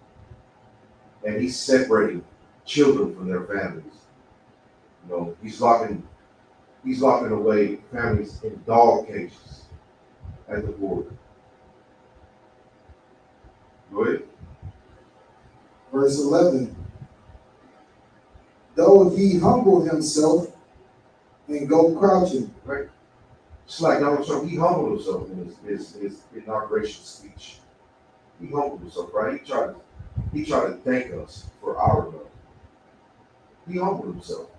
And he's separating children from their families. You know, he's locking away families in dog cages at the border. Go ahead. Verse 11. Though he humble himself and go crouching. Right. It's like Donald Trump, he humbled himself in his inauguration speech. He humbled himself, right? He tried to thank us for our love. He humbled himself.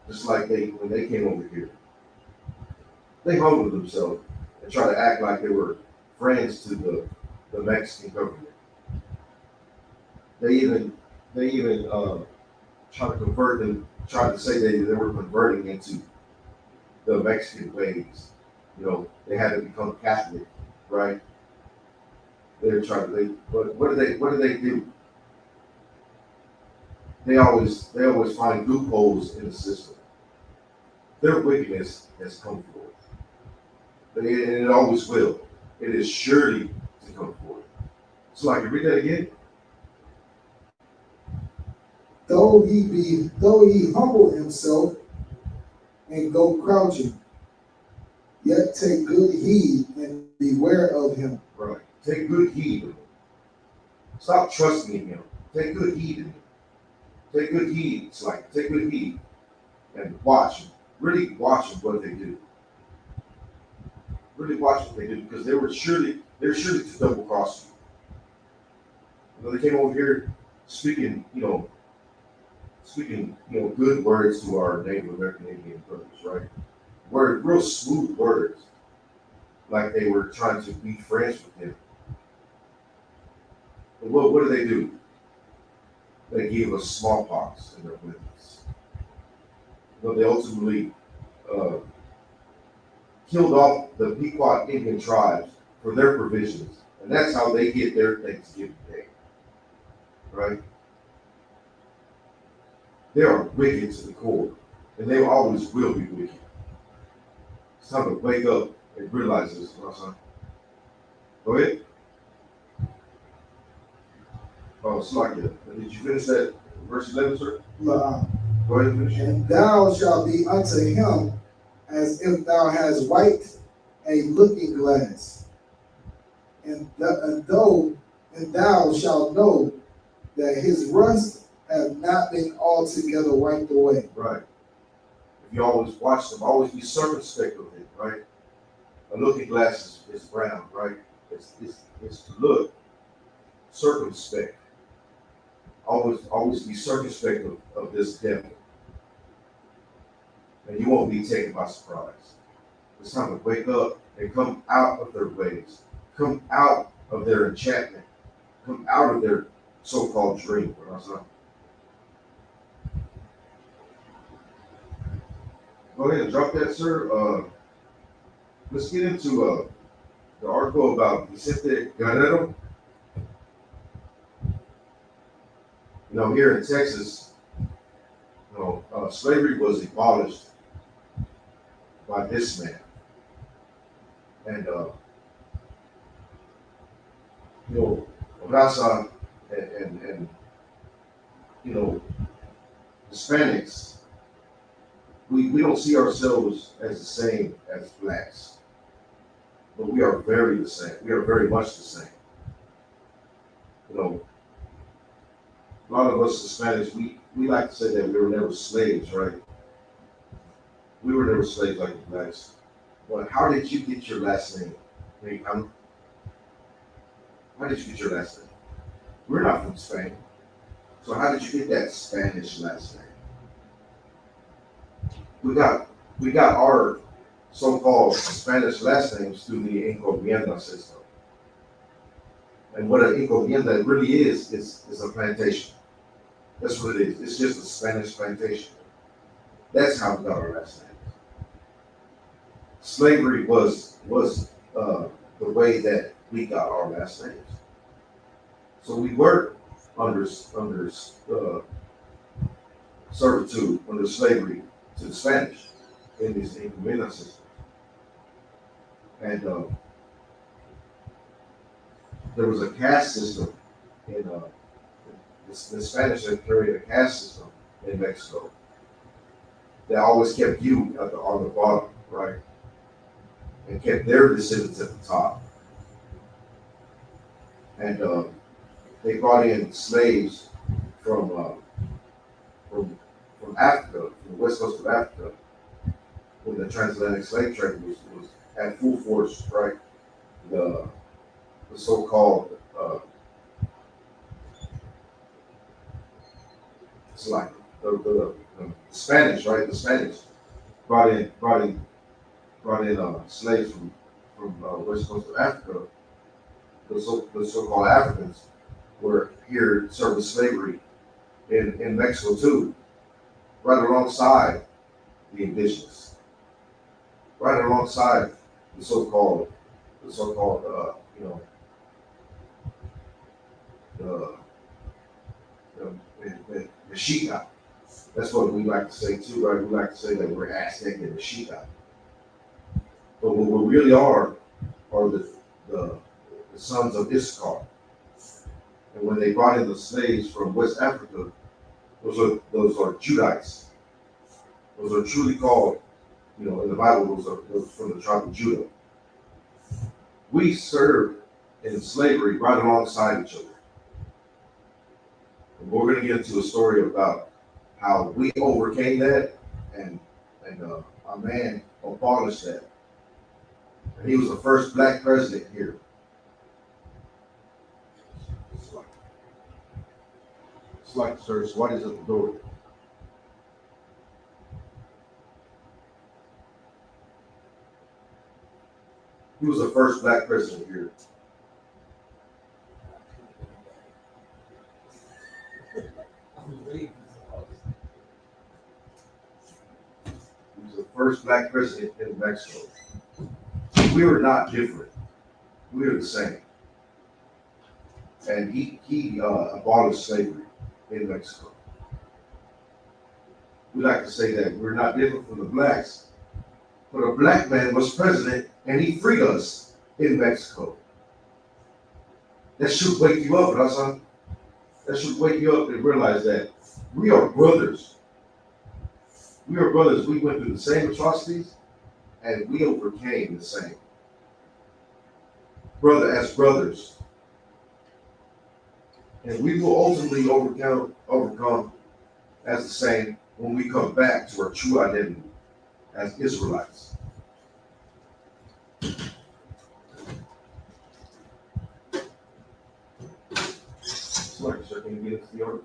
Just like when they came over here. They humbled themselves and tried to act like they were friends to the Mexican government. They even tried to say they were converting into the Mexican ways. You know, they had to become Catholic, right? They're trying to, but what do they do? They always find loopholes in the system. Their wickedness has come forth. And it always will. It is surely to come forth. So I can read that again. Though he humble himself and go crouching, yet take good heed and beware of him. Right. Take good heed of him. Stop trusting in him. Take good heed of him. Take good heed. It's like take good heed and watch him. Really watch what they do. Really watch what they do, because they're surely to double cross you. You know, they came over here speaking good words to our Native American Indian brothers, right? Real smooth words, like they were trying to be friends with them. But what do? They gave us smallpox in their witness. You know, they ultimately killed off the Pequot Indian tribes for their provisions, and that's how they get their Thanksgiving Day, right? They are wicked to the core, and they always will be wicked. It's time to wake up and realize this, my son. Go ahead. Oh, Slakia, did you finish that verse 11, sir? Go ahead and finish. And thou shalt be unto him as if thou hast wiped a looking glass, and thou shalt know that his rust have not been altogether wiped away. Right. If you always watch them, always be circumspect of it, right? A looking glass is brown, right? It's to look circumspect. Always be circumspect of this devil. And you won't be taken by surprise. It's time to wake up and come out of their ways. Come out of their enchantment. Come out of their so-called dream. Go ahead and drop that, sir. Let's get into the article about Vicente Guerrero. You know, here in Texas, slavery was abolished by this man. And, Raza and Hispanics, we don't see ourselves as the same as blacks, but we are very the same. We are very much the same. A lot of us Hispanics, we like to say that we were never slaves, right? We were never slaves like the blacks. But how did you get your last name? How did you get your last name? We're not from Spain. So how did you get that Spanish last name? We got our so-called Spanish last names through the encomienda system. And what an encomienda really is a plantation. That's what it is. It's just a Spanish plantation. That's how we got our last names. Slavery was the way that we got our last names. So we were under servitude, under slavery to the Spanish in this encomienda system. And there was a caste system in the Spanish had carried a caste system in Mexico. They always kept you on the bottom, right? And kept their descendants at the top. And they brought in slaves from Africa, from the west coast of Africa, when the transatlantic slave trade was at full force, right? The so-called it's like the Spanish, right? The Spanish brought in slaves from west coast of Africa. The so-called Africans were here serving slavery in Mexico too, right alongside the indigenous, right alongside the so-called the Mexica. That's what we like to say too, right? We like to say that we're Aztec and Mexica. But what we really are the sons of Issachar. And when they brought in the slaves from West Africa, those are Judites. Those are truly called, in the Bible, those from the tribe of Judah. We served in slavery right alongside each other. And we're going to get into a story about how we overcame that and our man abolished that. And he was the first black president here. It's like, sir, what is at the door? He was the first black president here. He was the first black president in Mexico. We were not different. We were the same. And he abolished slavery in Mexico. We like to say that we're not different from the blacks, but a black man was president and he freed us in Mexico. That should wake you up, Raza. That should wake you up and realize that we are brothers. We are brothers. We went through the same atrocities and we overcame the same. Brother as brothers. And we will ultimately overcome as the same when we come back to our true identity as Israelites. Sorry, sir, can you get into the order?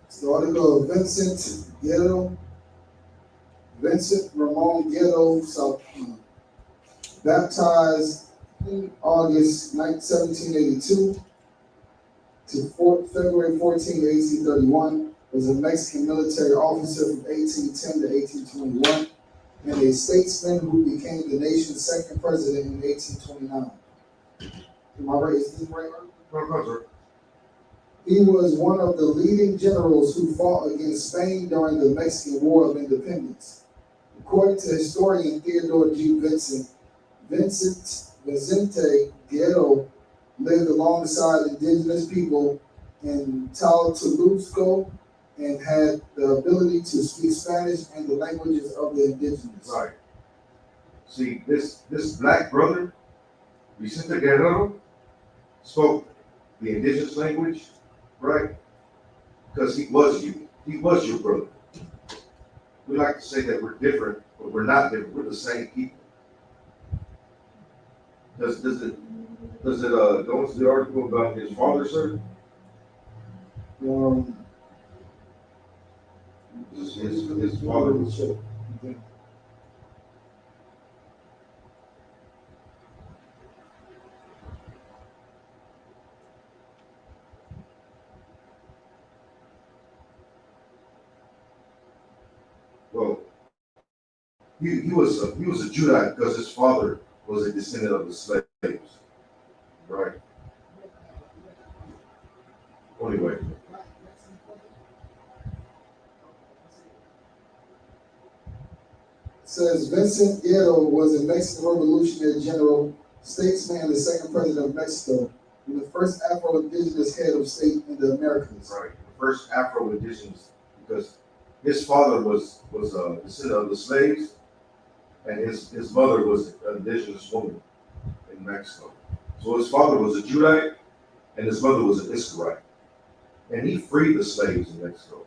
It's the article of Vincent Ramon Guerrero, baptized in August 1782 to February 14, 1831, was a Mexican military officer from 1810 to 1821, and a statesman who became the nation's second president in 1829. Am I right? Is this right? No, sir. He was one of the leading generals who fought against Spain during the Mexican War of Independence. According to historian Theodore G. Vicente Guerrero lived alongside indigenous people in Tlatelolco and had the ability to speak Spanish and the languages of the indigenous. Right. See, this black brother, Vicente Guerrero, spoke the indigenous language, right? Because he was you. He was your brother. We like to say that we're different, but we're not different. We're the same people. Does it go into the article about his father, sir? His father was. Well, he was a Judite because his father was a descendant of the slaves. Right. Anyway. Says Vincent Guerrero was a Mexican revolutionary general, statesman, and the second president of Mexico, and the first Afro-Indigenous head of state in the Americas. Right. The first Afro-Indigenous, because his father was a descendant of the slaves, and his mother was an indigenous woman in Mexico. So his father was a Judite, and his mother was an Israelite. And he freed the slaves in Mexico.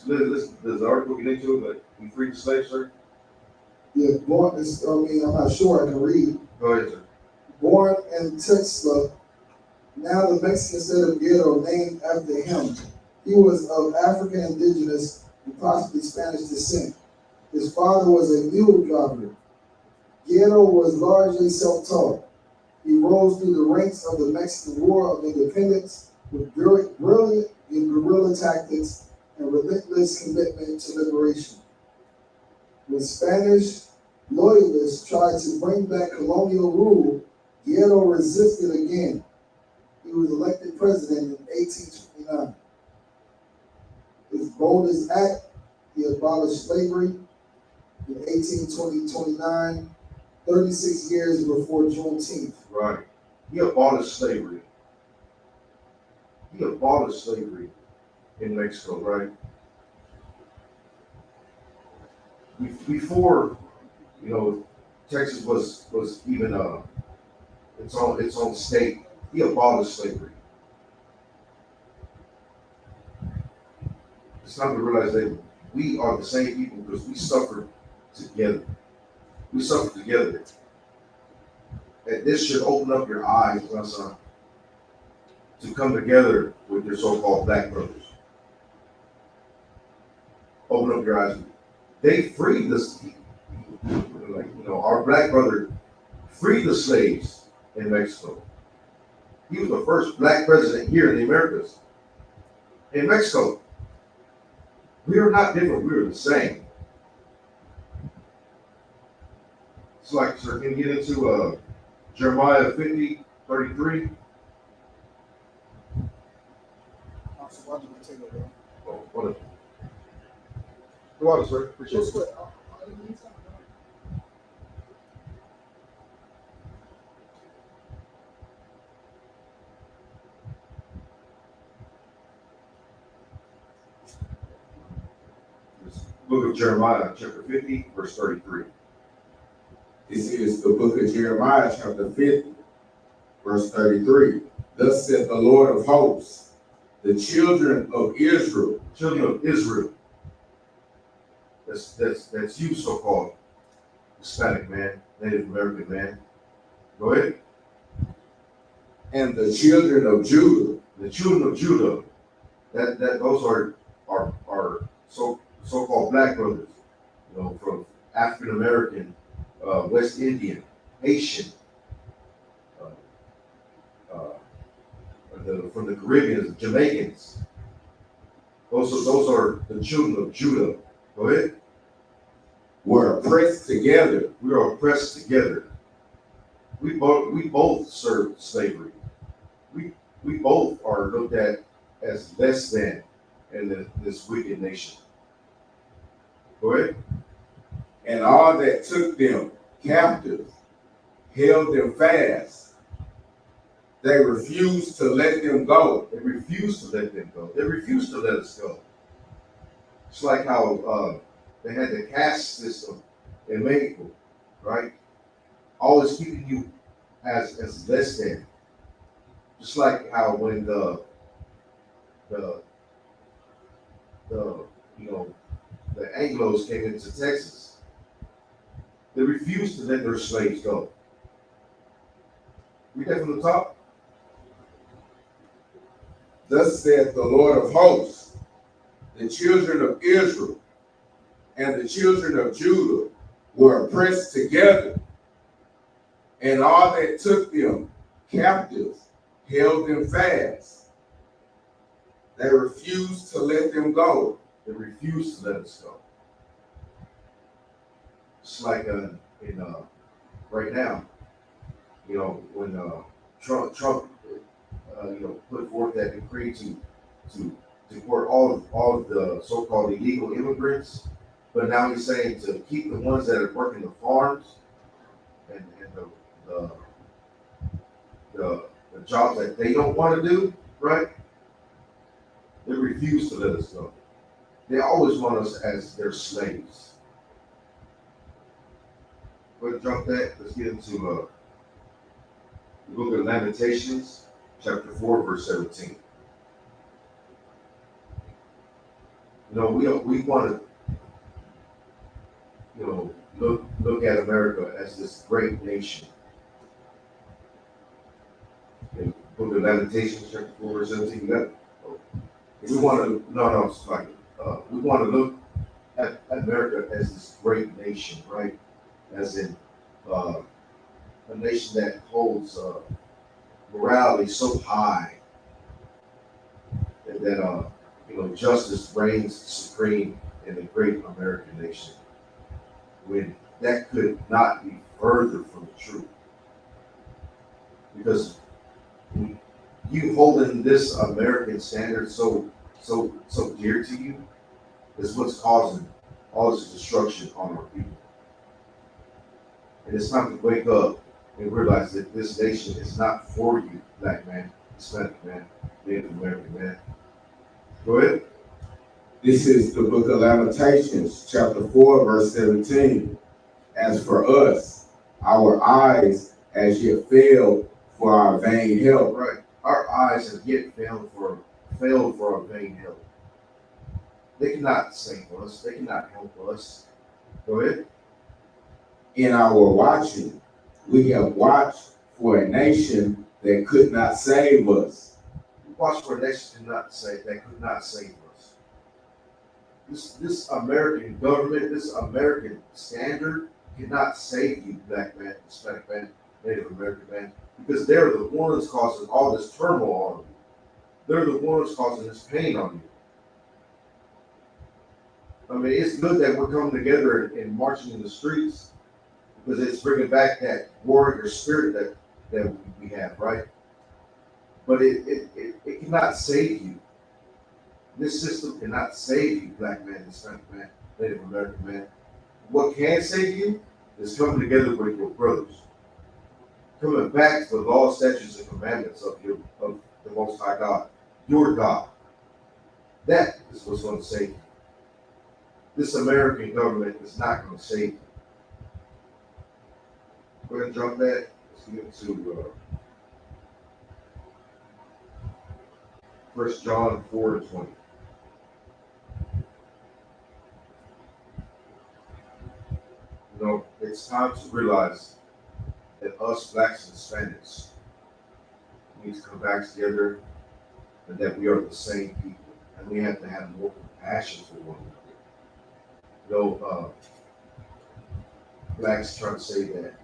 Does the article get into it, but he freed the slaves, sir? Yeah, I'm not sure I can read. Go ahead, sir. Born in Tuxtla, now the Mexican state of Guerrero, named after him. He was of African indigenous and possibly Spanish descent. His father was a mule driver. Guerrero was largely self-taught. He rose through the ranks of the Mexican War of Independence with brilliant guerrilla tactics and relentless commitment to liberation. When Spanish loyalists tried to bring back colonial rule, Guerrero resisted again. He was elected president in 1829. His boldest act, he abolished slavery in 1829, 36 years before Juneteenth. Right. He abolished slavery. He abolished slavery in Mexico, right? Before, Texas was even its own state, he abolished slavery. It's time to realize that we are the same people because we suffered together. We suffered together. And this should open up your eyes, my son, to come together with your so-called black brothers. Open up your eyes. They freed us. Our black brother freed the slaves in Mexico. He was the first black president here in the Americas. In Mexico, we are not different. We are the same. It's like, sir, can you get into Jeremiah 50:33? Oh, what? Go on, sir. Appreciate it. Book of Jeremiah, chapter 50, verse 33. This is the book of Jeremiah, chapter 50, verse 33. Thus saith the Lord of hosts, the children of Israel. Children of Israel. That's you, so-called Hispanic man, Native American man. Go ahead. And the children of Judah. The children of Judah. Those are so-called black brothers, from African American, West Indian, Haitian, from the Caribbean, Jamaicans. Those are the children of Judah. Go ahead. Were oppressed together. We are oppressed together. We both served slavery. We both are looked at as less than in this wicked nation. Go ahead. And all that took them captive held them fast. They refused to let them go. They refused to let them go. They refused to let us go. It's like how they had the caste system in Mexico, right? Always keeping you as less than. Just like how when the Anglos came into Texas, they refused to let their slaves go. Read that from the top. Thus saith the Lord of hosts, the children of Israel and the children of Judah were oppressed together, and all that took them captive held them fast. They refused to let them go. They refused to let us go. It's like right now. When Trump put forth that decree to deport all of the so-called illegal immigrants, but now he's saying to keep the ones that are working the farms and the jobs that they don't want to do, right? They refuse to let us go. They always want us as their slaves. Go ahead and drop that. Let's get into the book of Lamentations, chapter 4, verse 17. We want to, look at America as this great nation. In the book of Lamentations, chapter 4, verse 17. You got it? We want to, it's like, we want to look at America as this great nation, right? As in a nation that holds morality so high that justice reigns supreme in the great American nation. When that could not be further from the truth, because you holding this American standard so dear to you is what's causing all this destruction on our people. And it's time to wake up and realize that this nation is not for you, black man, Hispanic man, Native American man. Go ahead. This is the book of Lamentations, chapter 4, verse 17. As for us, our eyes as yet failed for our vain help. Right. Our eyes have yet failed for our vain help. They cannot save us. They cannot help us. Go ahead. In our watching, we have watched for a nation that could not save us. We watched for a nation that could not save us. This American government, this American standard cannot save you, black man, Hispanic man, Native American man, because they're the ones causing all this turmoil on you. They're the ones causing this pain on you. I mean, it's good that we're coming together and marching in the streets because it's bringing back that warrior spirit that we have, right? But it cannot save you. This system cannot save you, black man, Hispanic man, Native American man. What can save you is coming together with your brothers. Coming back to the law, statutes, and commandments of the Most High God, your God. That is what's going to save you. This American government is not going to save you. Go ahead and drop that. Let's get into 1 John 4:20. It's time to realize that us blacks and Hispanics need to come back together and that we are the same people. And we have to have more compassion for one another. Blacks try to say that,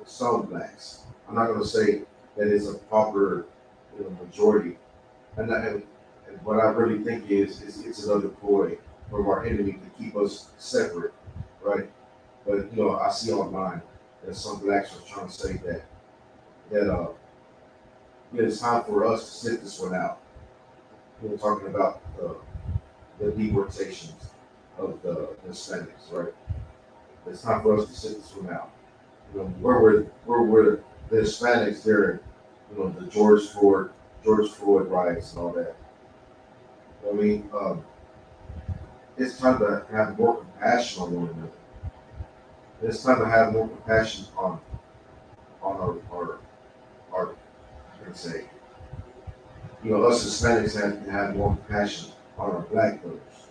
some blacks. I'm not going to say that it's a popular majority. And what I really think is it's another ploy from our enemy to keep us separate, right? But I see online that some blacks are trying to say that it's time for us to sit this one out. We're talking about the deportations of the Hispanics, right? It's time for us to sit this one out. Where were the Hispanics during the George Floyd riots and all that? I mean, it's time to have more compassion on one another. It's time to have more compassion on our how can I say, us Hispanics have to have more compassion on our black brothers.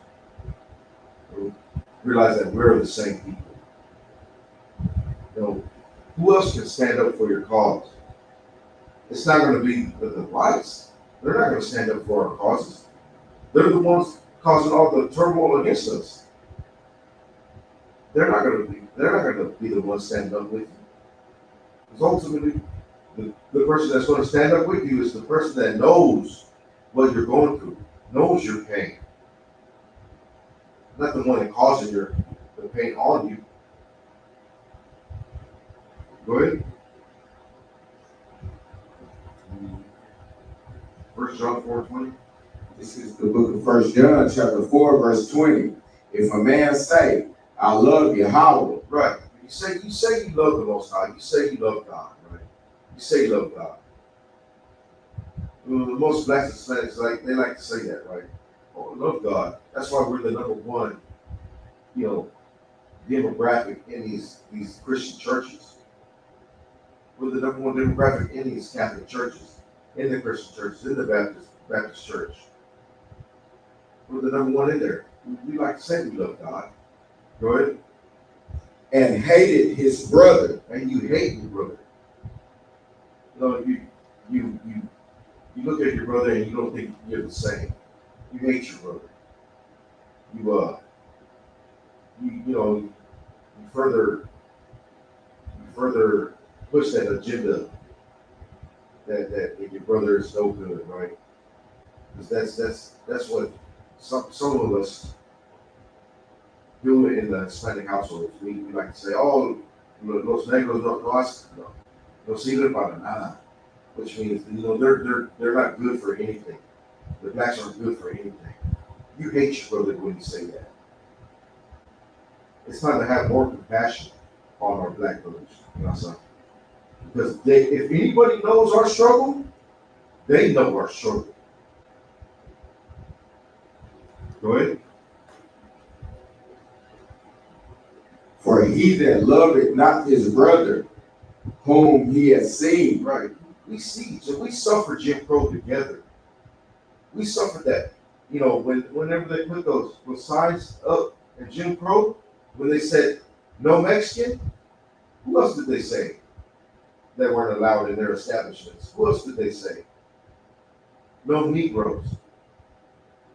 Realize that we're the same people. Who else can stand up for your cause? It's not going to be the whites. They're not going to stand up for our causes. They're the ones causing all the turmoil against us. They're not going to be the ones standing up with you. Because ultimately, the person that's going to stand up with you is the person that knows what you're going through, knows your pain. Not the one that causes the pain on you. Go ahead. 1 John 4:20. This is the book of 1 John, chapter 4, verse 20. If a man say, I love Yahweh. Right. You say you love the Most High. You say you love God, right? You say you love God. Most black Hispanics, they like to say that, right? Oh, I love God. That's why we're the number one, demographic in these Christian churches. We're the number one demographic in these Catholic churches, in the Christian churches, in the Baptist church. We're the number one in there. We like to say we love God. Go ahead. And hated his brother. And you hate your brother. You look at your brother and you don't think you're the same. You hate your brother. You further push that agenda that your brother is no good, right? Because that's what some of us do in the Hispanic households. We like to say, oh, los negros no sirven para nada, which means they're not good for anything. The blacks aren't good for anything. You hate your brother when you say that. It's time to have more compassion on our black brothers, because if anybody knows our struggle, they know our struggle. Go ahead. For he that loveth not his brother, whom he has seen. Right. We see, so we suffer Jim Crow together. We suffered that. Whenever they put those signs up at Jim Crow, when they said no Mexican, who else did they say that weren't allowed in their establishments? Who else did they say? No Negroes,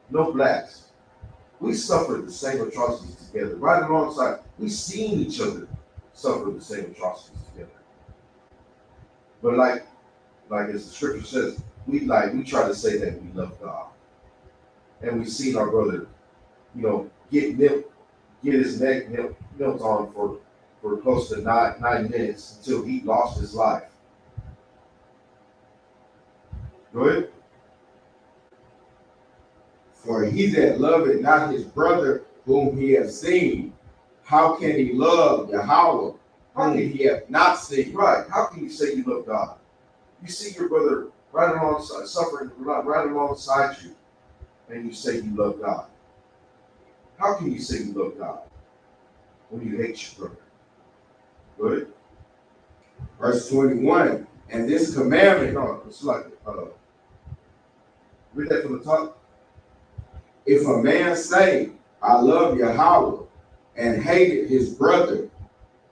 no blacks. We suffered the same atrocities together, right alongside. We seen each other suffer the same atrocities together. But like as the scripture says, we try to say that we love God, and we've seen our brother, get his neck knelt on for close to 9 minutes until he lost his life. Go ahead. For he that loveth not his brother whom he hath seen, how can he love Yahweh whom he hath not seen? Right. How can you say you love God? You see your brother right alongside, suffering right alongside you, and you say you love God. How can you say you love God when you hate your brother? Good. Verse 21. And this commandment. No, it's like read that from the top. If a man say, I love Yahweh, and hated his brother,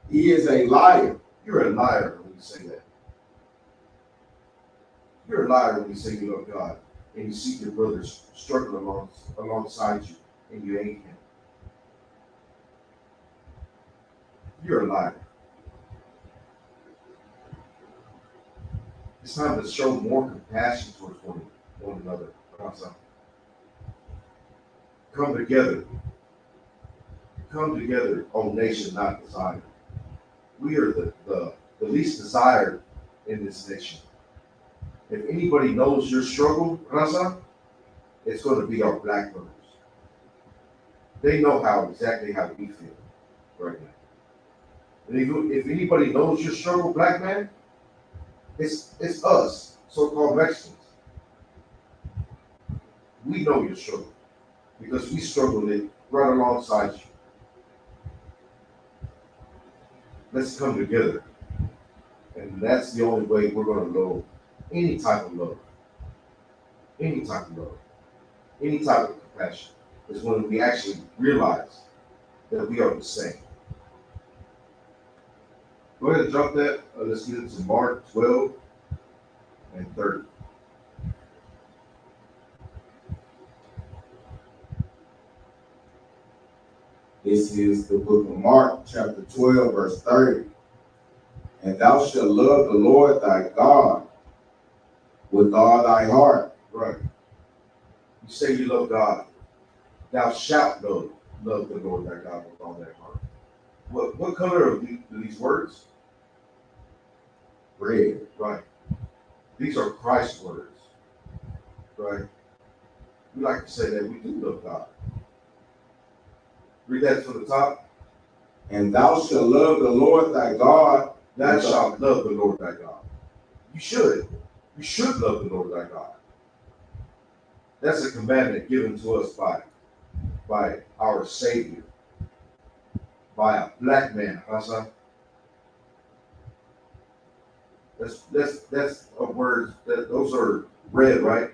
he is a liar. You're a liar when you say that. You're a liar when you say you love God and you see your brothers struggling alongside you and you hate him. You're a liar. It's time to show more compassion towards one another. Come together. Come together, O nation not desired. We are the least desired in this nation. If anybody knows your struggle, Raza, it's going to be our black brothers. They know exactly how we feel right now. And if anybody knows your struggle, black man, it's us, so-called Mexicans. We know your struggle because we struggled it right alongside you. Let's come together. And that's the only way we're going to know any type of love. Any type of love. Any type of compassion is when we actually realize that we are the same. Go ahead and drop that. Let's get into Mark 12 and 30. This is the book of Mark, chapter 12, verse 30. And thou shalt love the Lord thy God with all thy heart. Right. You say you love God. Thou shalt love the Lord thy God with all thy heart. What color are these words? bread. Right. These are Christ's words. Right. We like to say that we do love God. Read that from the top. And thou shalt love the Lord thy God. Thou shalt love the Lord thy God. You should. You should love the Lord thy God. That's a commandment given to us by our Savior, by a black man, Hassan. That's a word that those are read, right?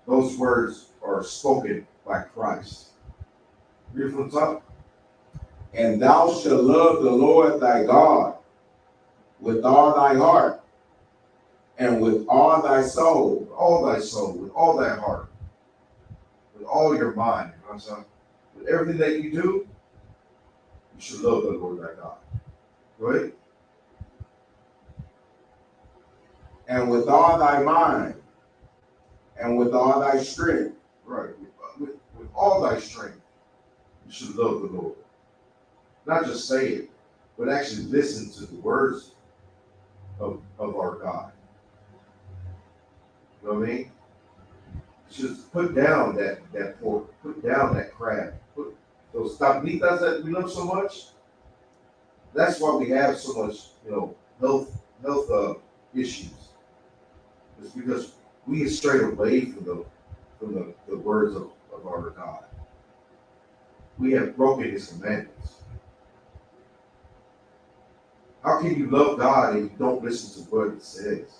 Those words are spoken by Christ. Read from the top. And thou shalt love the Lord thy God with all thy heart, and with all thy soul, with all thy heart, with all your mind, Hassan. With everything that you do, you should love the Lord thy God. Right? and with all thy mind, and with all thy strength. Right. With all thy strength, you should love the Lord. Not just say it, but actually listen to the words of our God. You know what I mean? Just put down that pork, put down that crab, put those tablitas that we love so much. That's why we have so much, health issues. It's because we get strayed away from the words of our God. We have broken His commandments. How can you love God and you don't listen to what it says?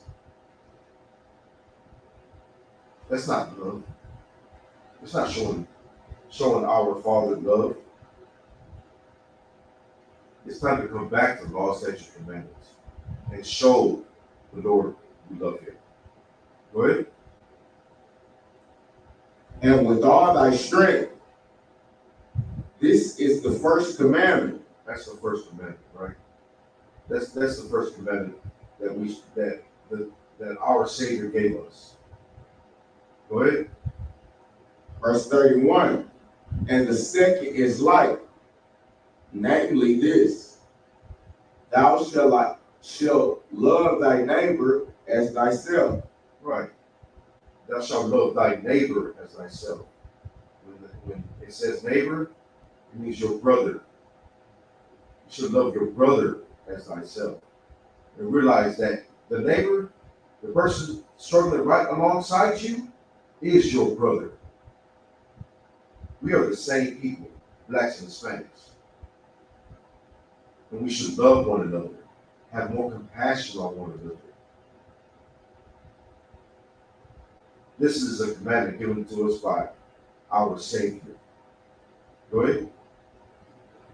That's not love. It's not showing our Father love. It's time to come back to law, statutes, and commandments and show the Lord we love Him. Go ahead. And with all thy strength. This is the first commandment. That's the first commandment, right? That's the first commandment that our Savior gave us. Go ahead. Verse 31. And the second is like, namely this: thou shalt love thy neighbor as thyself. Right. Thou shalt love thy neighbor as thyself. When it says neighbor, it means your brother. You should love your brother as thyself. And realize that the neighbor, the person struggling right alongside you, is your brother. We are the same people, blacks and Hispanics. And we should love one another, have more compassion on one another. This is a commandment given to us by our Savior. Go ahead.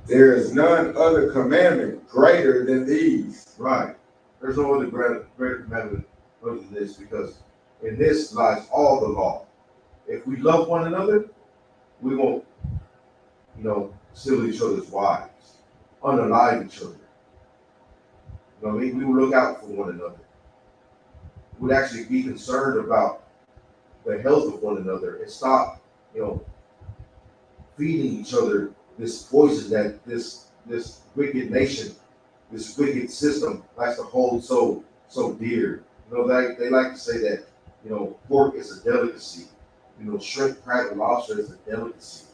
There is none other commandment greater than these. Right. There's no other greater commandment other than this, because in this lies all the law. If we love one another, we won't, steal each other's wives, unalive each other. You know what I mean? We will look out for one another. We would actually be concerned about the health of one another and stop, feeding each other this poison that this wicked nation, this wicked system likes to hold so dear. They like to say that, pork is a delicacy. Shrimp, crab, and lobster is a delicacy.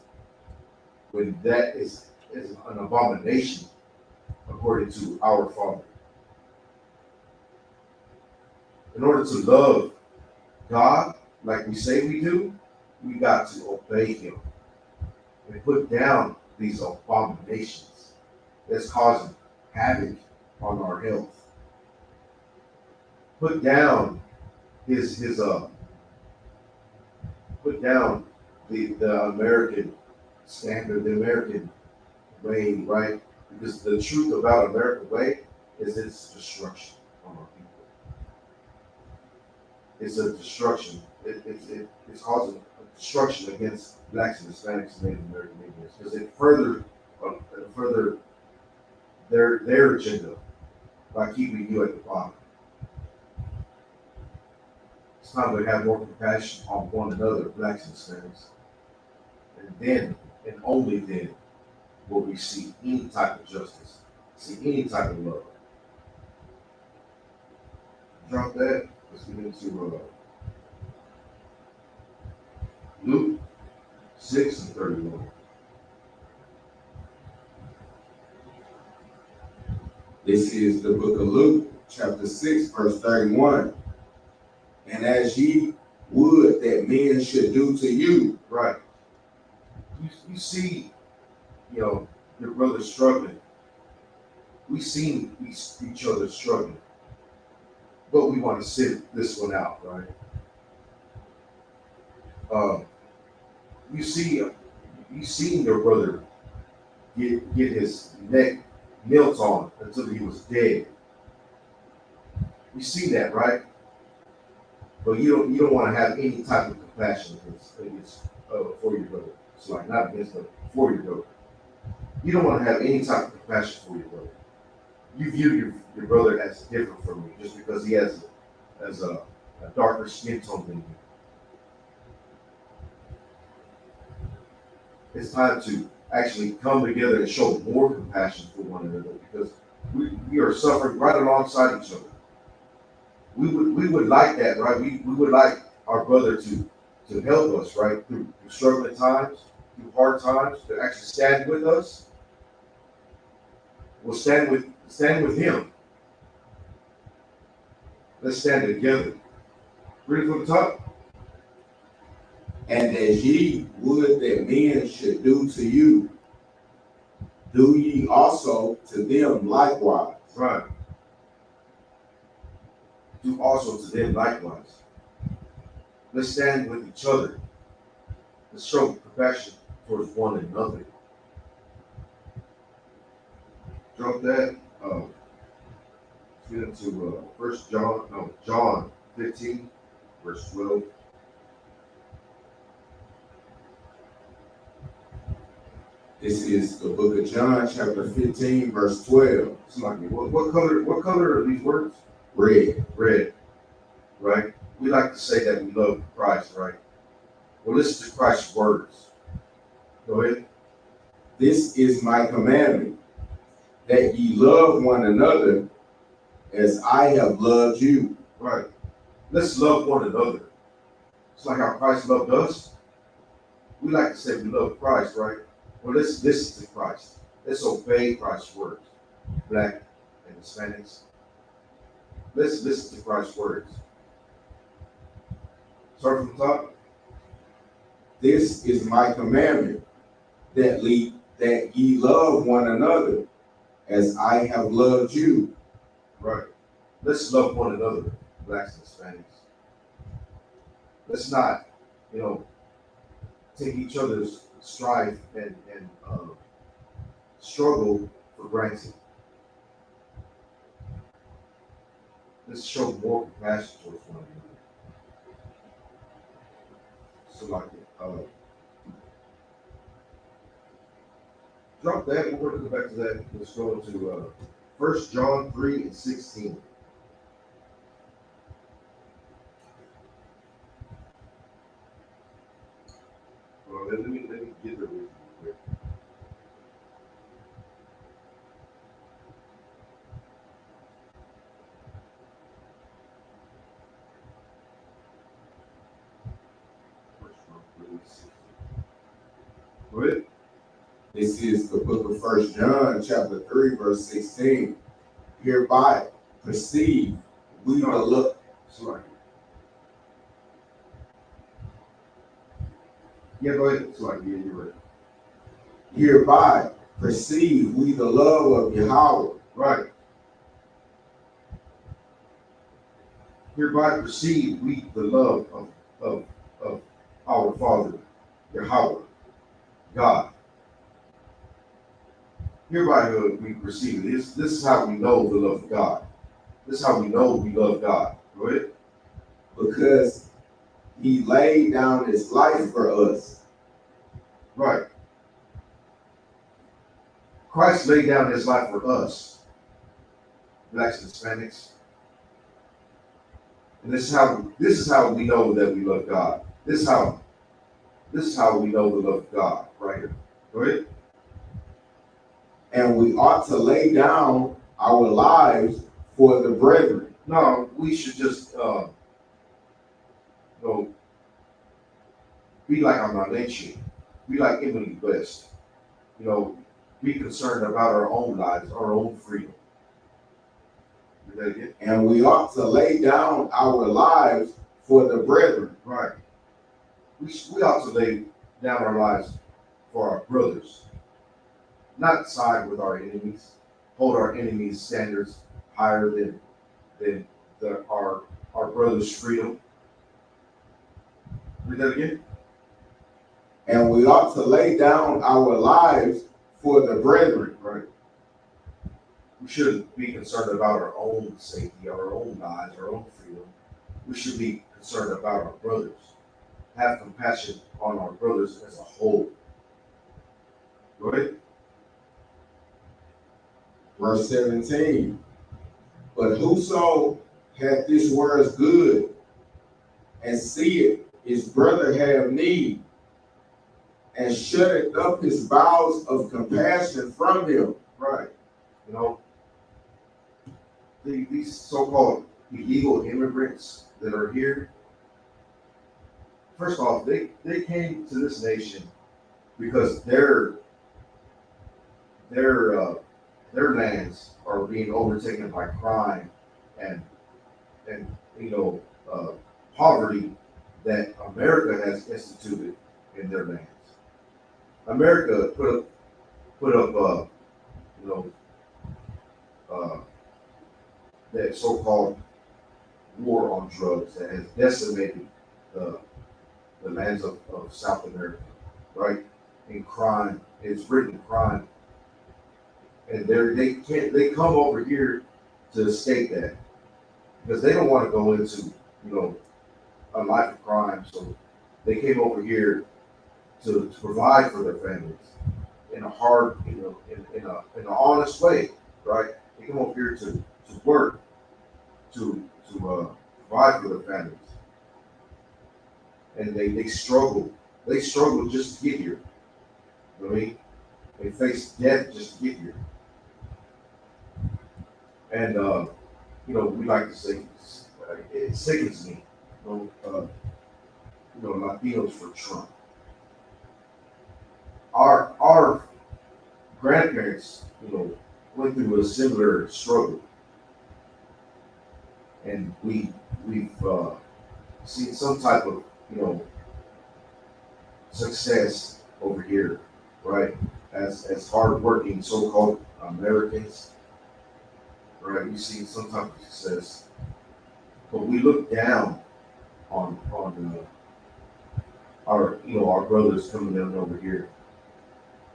When that is an abomination according to our Father. In order to love God like we say we do, we got to obey Him and put down these abominations that's causing havoc on our health. Put down put down the American standard, the American way, right? Because the truth about American way is its destruction on our people. It's a destruction. It's causing a destruction against blacks and Hispanics and Native American Indians, because it further their agenda by keeping you at the bottom. It's time to have more compassion on one another, blacks and Hispanics, and then and only then will we see any type of justice, see any type of love. Drop that. Let's get into Luke 6:31. This is the book of Luke, chapter 6, verse 31. And as ye would that men should do to you. Right. You see, your brother struggling. We see each other struggling. But we want to sit this one out, right? You seen your brother get his neck knelt on until he was dead. You see that, right? But you don't want to have any type of compassion against for your brother. It's like not against, but for your brother. You don't want to have any type of compassion for your brother. You view your brother as different from you just because he has a darker skin tone than you. It's time to actually come together and show more compassion for one another because we are suffering right alongside each other. We would like that, right? We would like our brother to help us, right? Through struggling times, through hard times, to actually stand with us. We'll stand with him. Let's stand together. Read it from the top. And as ye would that men should do to you, do ye also to them likewise. Right. Do also to them likewise. Let's stand with each other. Let's show compassion towards one another. Drop that. Let's get into John 15, verse 12. This is the book of John, chapter 15, verse 12. What color are these words? Red. Red. Right? We like to say that we love Christ, right? Well, listen to Christ's words. Go ahead. This is my commandment, that ye love one another as I have loved you. Right. Let's love one another. It's like how Christ loved us. We like to say we love Christ, right? Well, let's listen to Christ. Let's obey Christ's words. Black and Hispanics. Let's listen to Christ's words. Start from the top. This is my commandment, that ye love one another as I have loved you. Right. Let's love one another, blacks and Hispanics. Let's not, take each other's strife and struggle for granted. Let's show more compassion towards one another. So like drop that. We're going to go back to that. Let's go to 1 John 3:16. Well, let me get there with you quick. Go ahead. This is the book of 1 John, chapter 3, verse 16. Hereby perceive we the love. Sorry. Yeah, go ahead. Sorry, yeah, you're right. Hereby perceive we the love of Yahweh. Right. Hereby perceive we the love of our Father, Yahweh, God. Hereby we perceive it. This is how we know the love of God. This is how we know we love God. Go ahead. Because he laid down his life for us. Right. Christ laid down his life for us, blacks and Hispanics. And this is how we know that we love God. This is how we know the love of God, right here. Go ahead. And we ought to lay down our lives for the brethren. No, we should just be like Amanechi, be like Emily West. Be concerned about our own lives, our own freedom. And we ought to lay down our lives for the brethren. Right. We ought to lay down our lives for our brothers, not side with our enemies, hold our enemies' standards higher than our brothers' freedom. Read that again. And we ought to lay down our lives for the brethren. Right. We shouldn't be concerned about our own safety, our own lives, our own freedom. We should be concerned about our brothers. Have compassion on our brothers as a whole. Go ahead. Verse 17. But whoso hath this world's good, and seeth his brother have need, and shutteth up his bowels of compassion from him. Right. These so-called illegal immigrants that are here, first off, they came to this nation because their lands are being overtaken by crime and poverty that America has instituted in their lands. America put up that so-called war on drugs that has decimated the lands of South America, right? In crime, it's written crime, and they come over here to escape that because they don't want to go into a life of crime, so they came over here to provide for their families in a hard, in an honest way, right? They come over here to work, to provide for their families, and they struggle. They struggle just to get here. You know what I mean? They face death just to get here. And we like to say it sickens me. Latinos for Trump. Our grandparents, went through a similar struggle, and we've seen some type of success over here, right? As hardworking so-called Americans, right? We've seen some type of success, but we look down on our brothers coming down over here,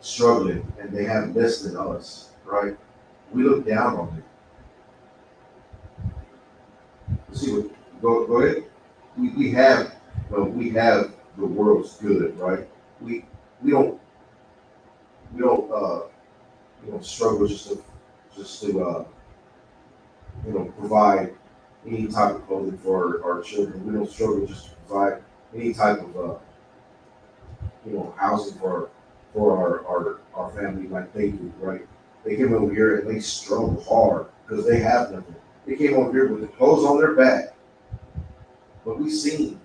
struggling, and they have less than us, right? We look down on them. See what? Go ahead. We have the world's good, right? We don't struggle just to provide any type of clothing for our children. We don't struggle just to provide any type of housing for our family like they do, right? They came over here and they struggle hard because they have nothing. They came over here with the clothes on their back. But we've seen,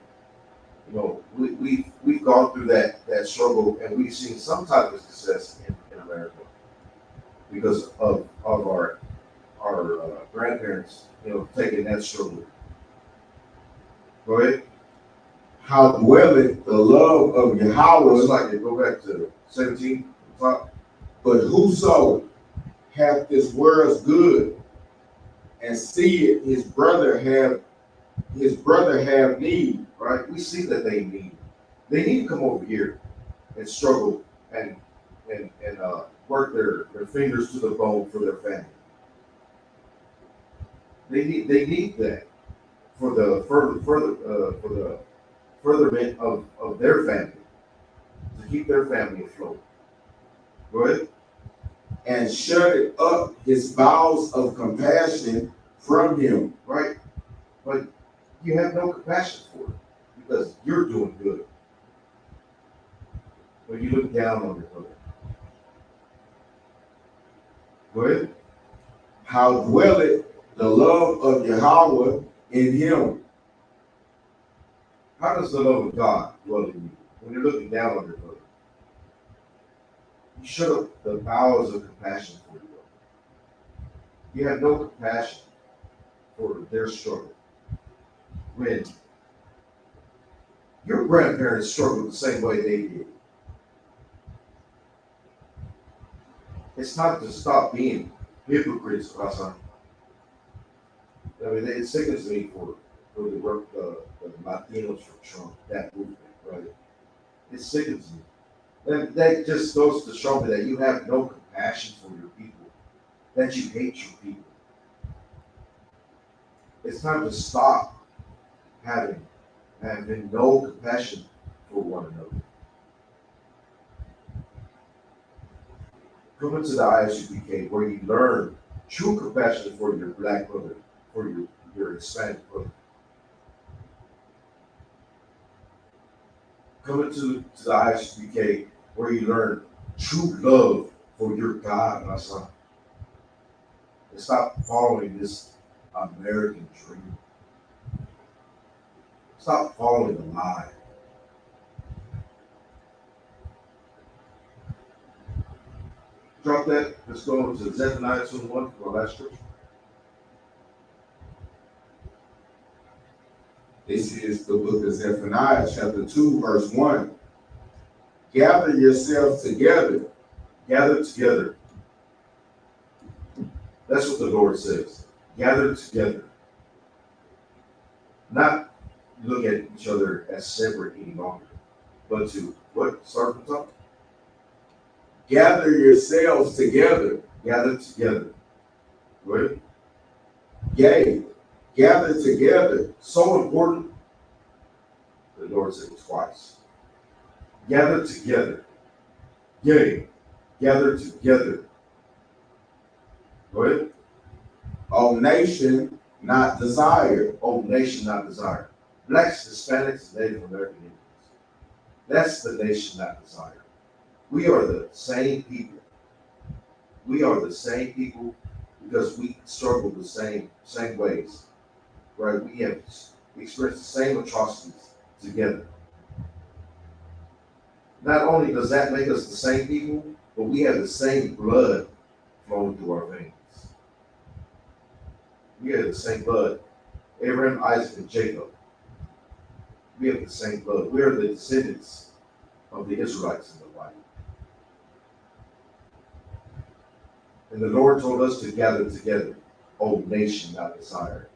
we've gone through that struggle, and we've seen some type of success in America because of our grandparents, taking that struggle. Go ahead. How dwelleth the love of Yahweh? It's like they go back to 17. Top. But whoso hath this world's good, and seeth his brother have need. Right? We see that they need. They need to come over here and struggle and work their fingers to the bone for their family. They need that for the furtherment of their family, to keep their family afloat. Go ahead. And shutted up his bowels of compassion from him. Right? But you have no compassion for it because you're doing good. But you look down on your brother. Go ahead. How dwelleth the love of Yahweh in him. How does the love of God dwell in you when you're looking down on your brother? You shut up the bowels of compassion for you. You have no compassion for their struggle. When your grandparents struggled the same way they did, it's time to stop being hypocrites, Hassan. I mean, it sickens me for the work, the Latinos for Trump, that movement, right? It sickens me. That just goes to show me that you have no compassion for your people, that you hate your people. It's time to stop having no compassion for one another. Come into the ISUPK where you learn true compassion for your black brother, for your Hispanic brother. Come into the ISUPK where you learn true love for your God, my son. And stop following this American dream. Stop following the lie. Drop that. Let's go to Zephaniah 2:1 for our last scripture. This is the book of Zephaniah, chapter 2, verse 1. Gather yourselves together. Gather together. That's what the Lord says. Gather together. Not look at each other as separate any longer, but to what? Start from top. Gather yourselves together. Gather together. Right? Yea, gather together. So important. The Lord said it twice. Gather together. Yea, gather together. Go ahead. O nation not desired. O nation not desired. Blacks, Hispanics, Native American Indians. That's the nation not desired. We are the same people. We are the same people because we struggle the same ways. Right? We have experienced the same atrocities together. Not only does that make us the same people, but we have the same blood flowing through our veins. We have the same blood. Abraham, Isaac, and Jacob. We have the same blood. We are the descendants of the Israelites in the Bible. And the Lord told us to gather together, O nation not desired.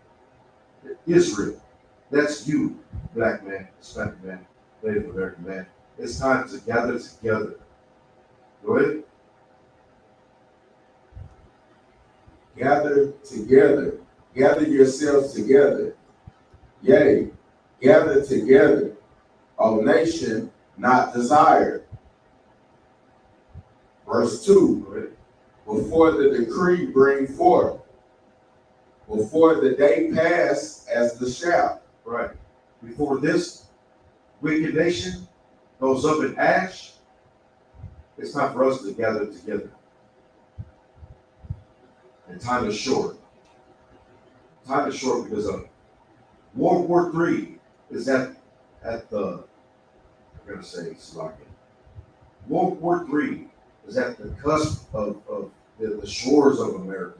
Israel, that's you, black man, Hispanic man, Native American man. It's time to gather together. Go ahead. Gather together. Gather yourselves together. Yea, gather together. O nation not desired. Verse 2. Before the decree bring forth. Before the day pass as the shaft. Right. Before this wicked nation goes up in ash, it's time for us to gather together. And time is short. Time is short because of World War III is at the, I'm going to say Slovakia. World War III is at the cusp of the shores of America.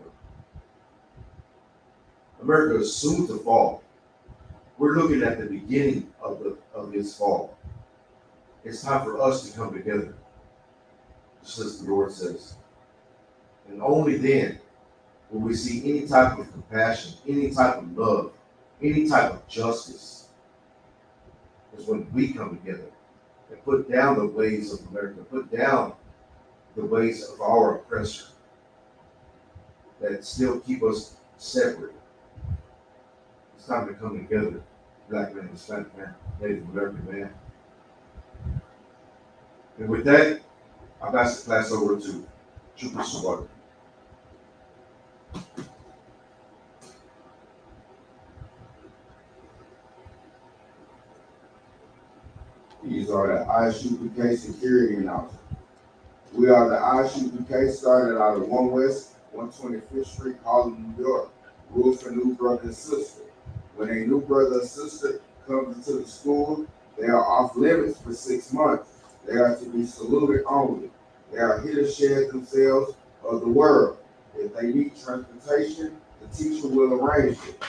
America is soon to fall. We're looking at the beginning of its fall. It's time for us to come together, just as the Lord says. And only then will we see any type of compassion, any type of love, any type of justice, is when we come together and put down the ways of America, put down the ways of our oppressor that still keep us separate. It's time to come together, black man, Hispanic man, Native American man. And with that, I'll pass the class over to Trooper Subaru. These are the ISUPK security announcements. We are the ISUPK started out of 1 West 125th Street, Harlem, New York. rules for new brother and sister. When a new brother or sister comes into the school, they are off limits for 6 months. They are to be saluted only. They are here to share themselves of the world. If they need transportation, the teacher will arrange it.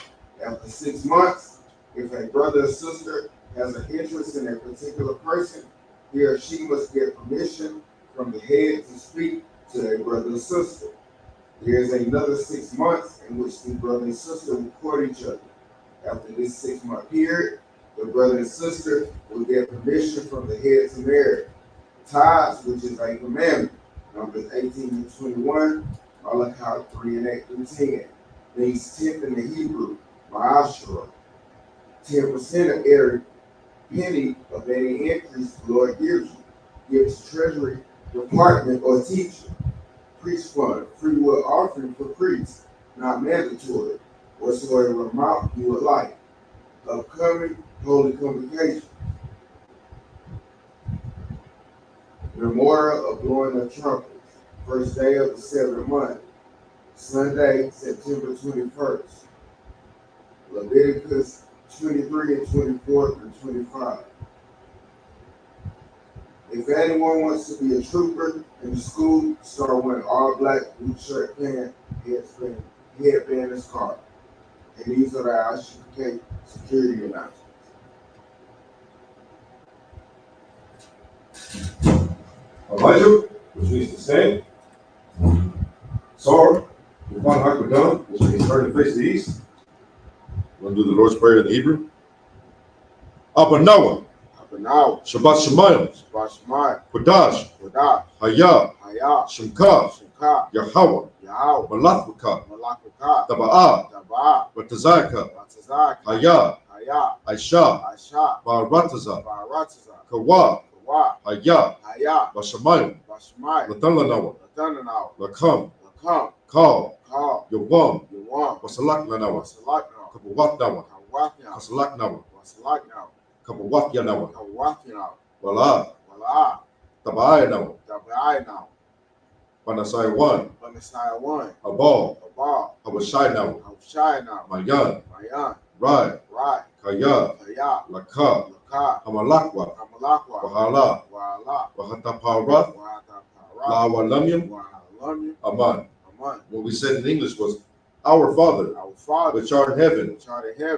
After 6 months, if a brother or sister has an interest in a particular person, he or she must get permission from the head to speak to a brother or sister. There is another 6 months in which the brother and sister will court each other. After this 6 month period, the brother and sister will get permission from the head to marry. Tithes, which is a commandment, Numbers 18 to 21, Malachi 3 and 8 through 10. Means 10th in the Hebrew, Ma'ashra. 10% of every penny of any increase the Lord gives you. Gives treasury department or teacher. Priest fund, free will offering for priests, not mandatory, whatsoever amount you would like. Upcoming holy convocation. Memorial of blowing of trumpets, first day of the 7th month, Sunday, September 21st. Leviticus 23 and 24 through 25. If anyone wants to be a trooper in the school, start wearing all black, blue shirt, pant, headband, and scarf. And these are the ISHK security announcements. Elijah, which means to stand. Sarah, Yvonne Hakbadan, which means turn to face the east. We're going to do the Lord's Prayer in Hebrew. Abba Noah, Shabbat Shemayim, Kodash, Hayah, Shemka, Yahweh, Malachukah, Taba'ah, Batazaka, Hayah, Aisha, Ba'arataza, Kawa, Hayah, Bashamayim, Latan Lanawa, Lakam, Kal, Yawam, Wasalak Lanawa, Kabawat Nawa, Kasalak Nawa, Kabawat Yanawa, Wala, Taba'ai Nawa, Panasai 1, Abal, Habashai Nawa, Mayan, Rai, Kaya, Laka, Hamalakwa, Wahala, Wahataparath, Lawalamyam, Aman. What we said in English was, Our Father, which art in heaven,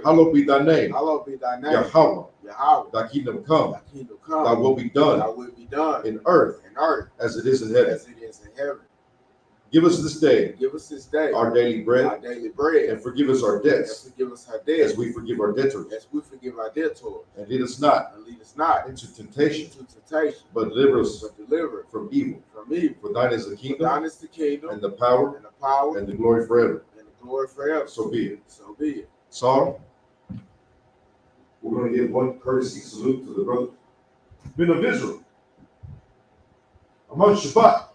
hallowed be thy name. Yahweh, thy kingdom come, thy will be done in earth as it is in heaven. Give us this day our daily bread, and forgive us our debts as we forgive our debtors. And lead us not into temptation, but deliver us from evil. For thine is the kingdom, and the power, and the glory forever. So be it. Saul, we're going to give one courtesy salute to the brother Men of Israel. Amon Shabbat,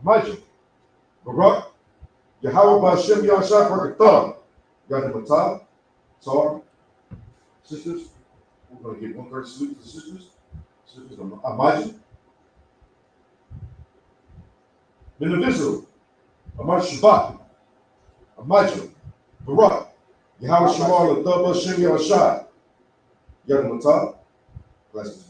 Amajah, Barak, Yahweh Ba'Shem Yahshua Barakatah, Yadamatah, Saul, sisters, we're going to give one courtesy salute to the sisters. Sisters Amajah, Men of Israel, Amon Shabbat, Amajah, Barak, Yahweh Shemar Latah Ba'Shem Yahshua, Yadamatah, blessings.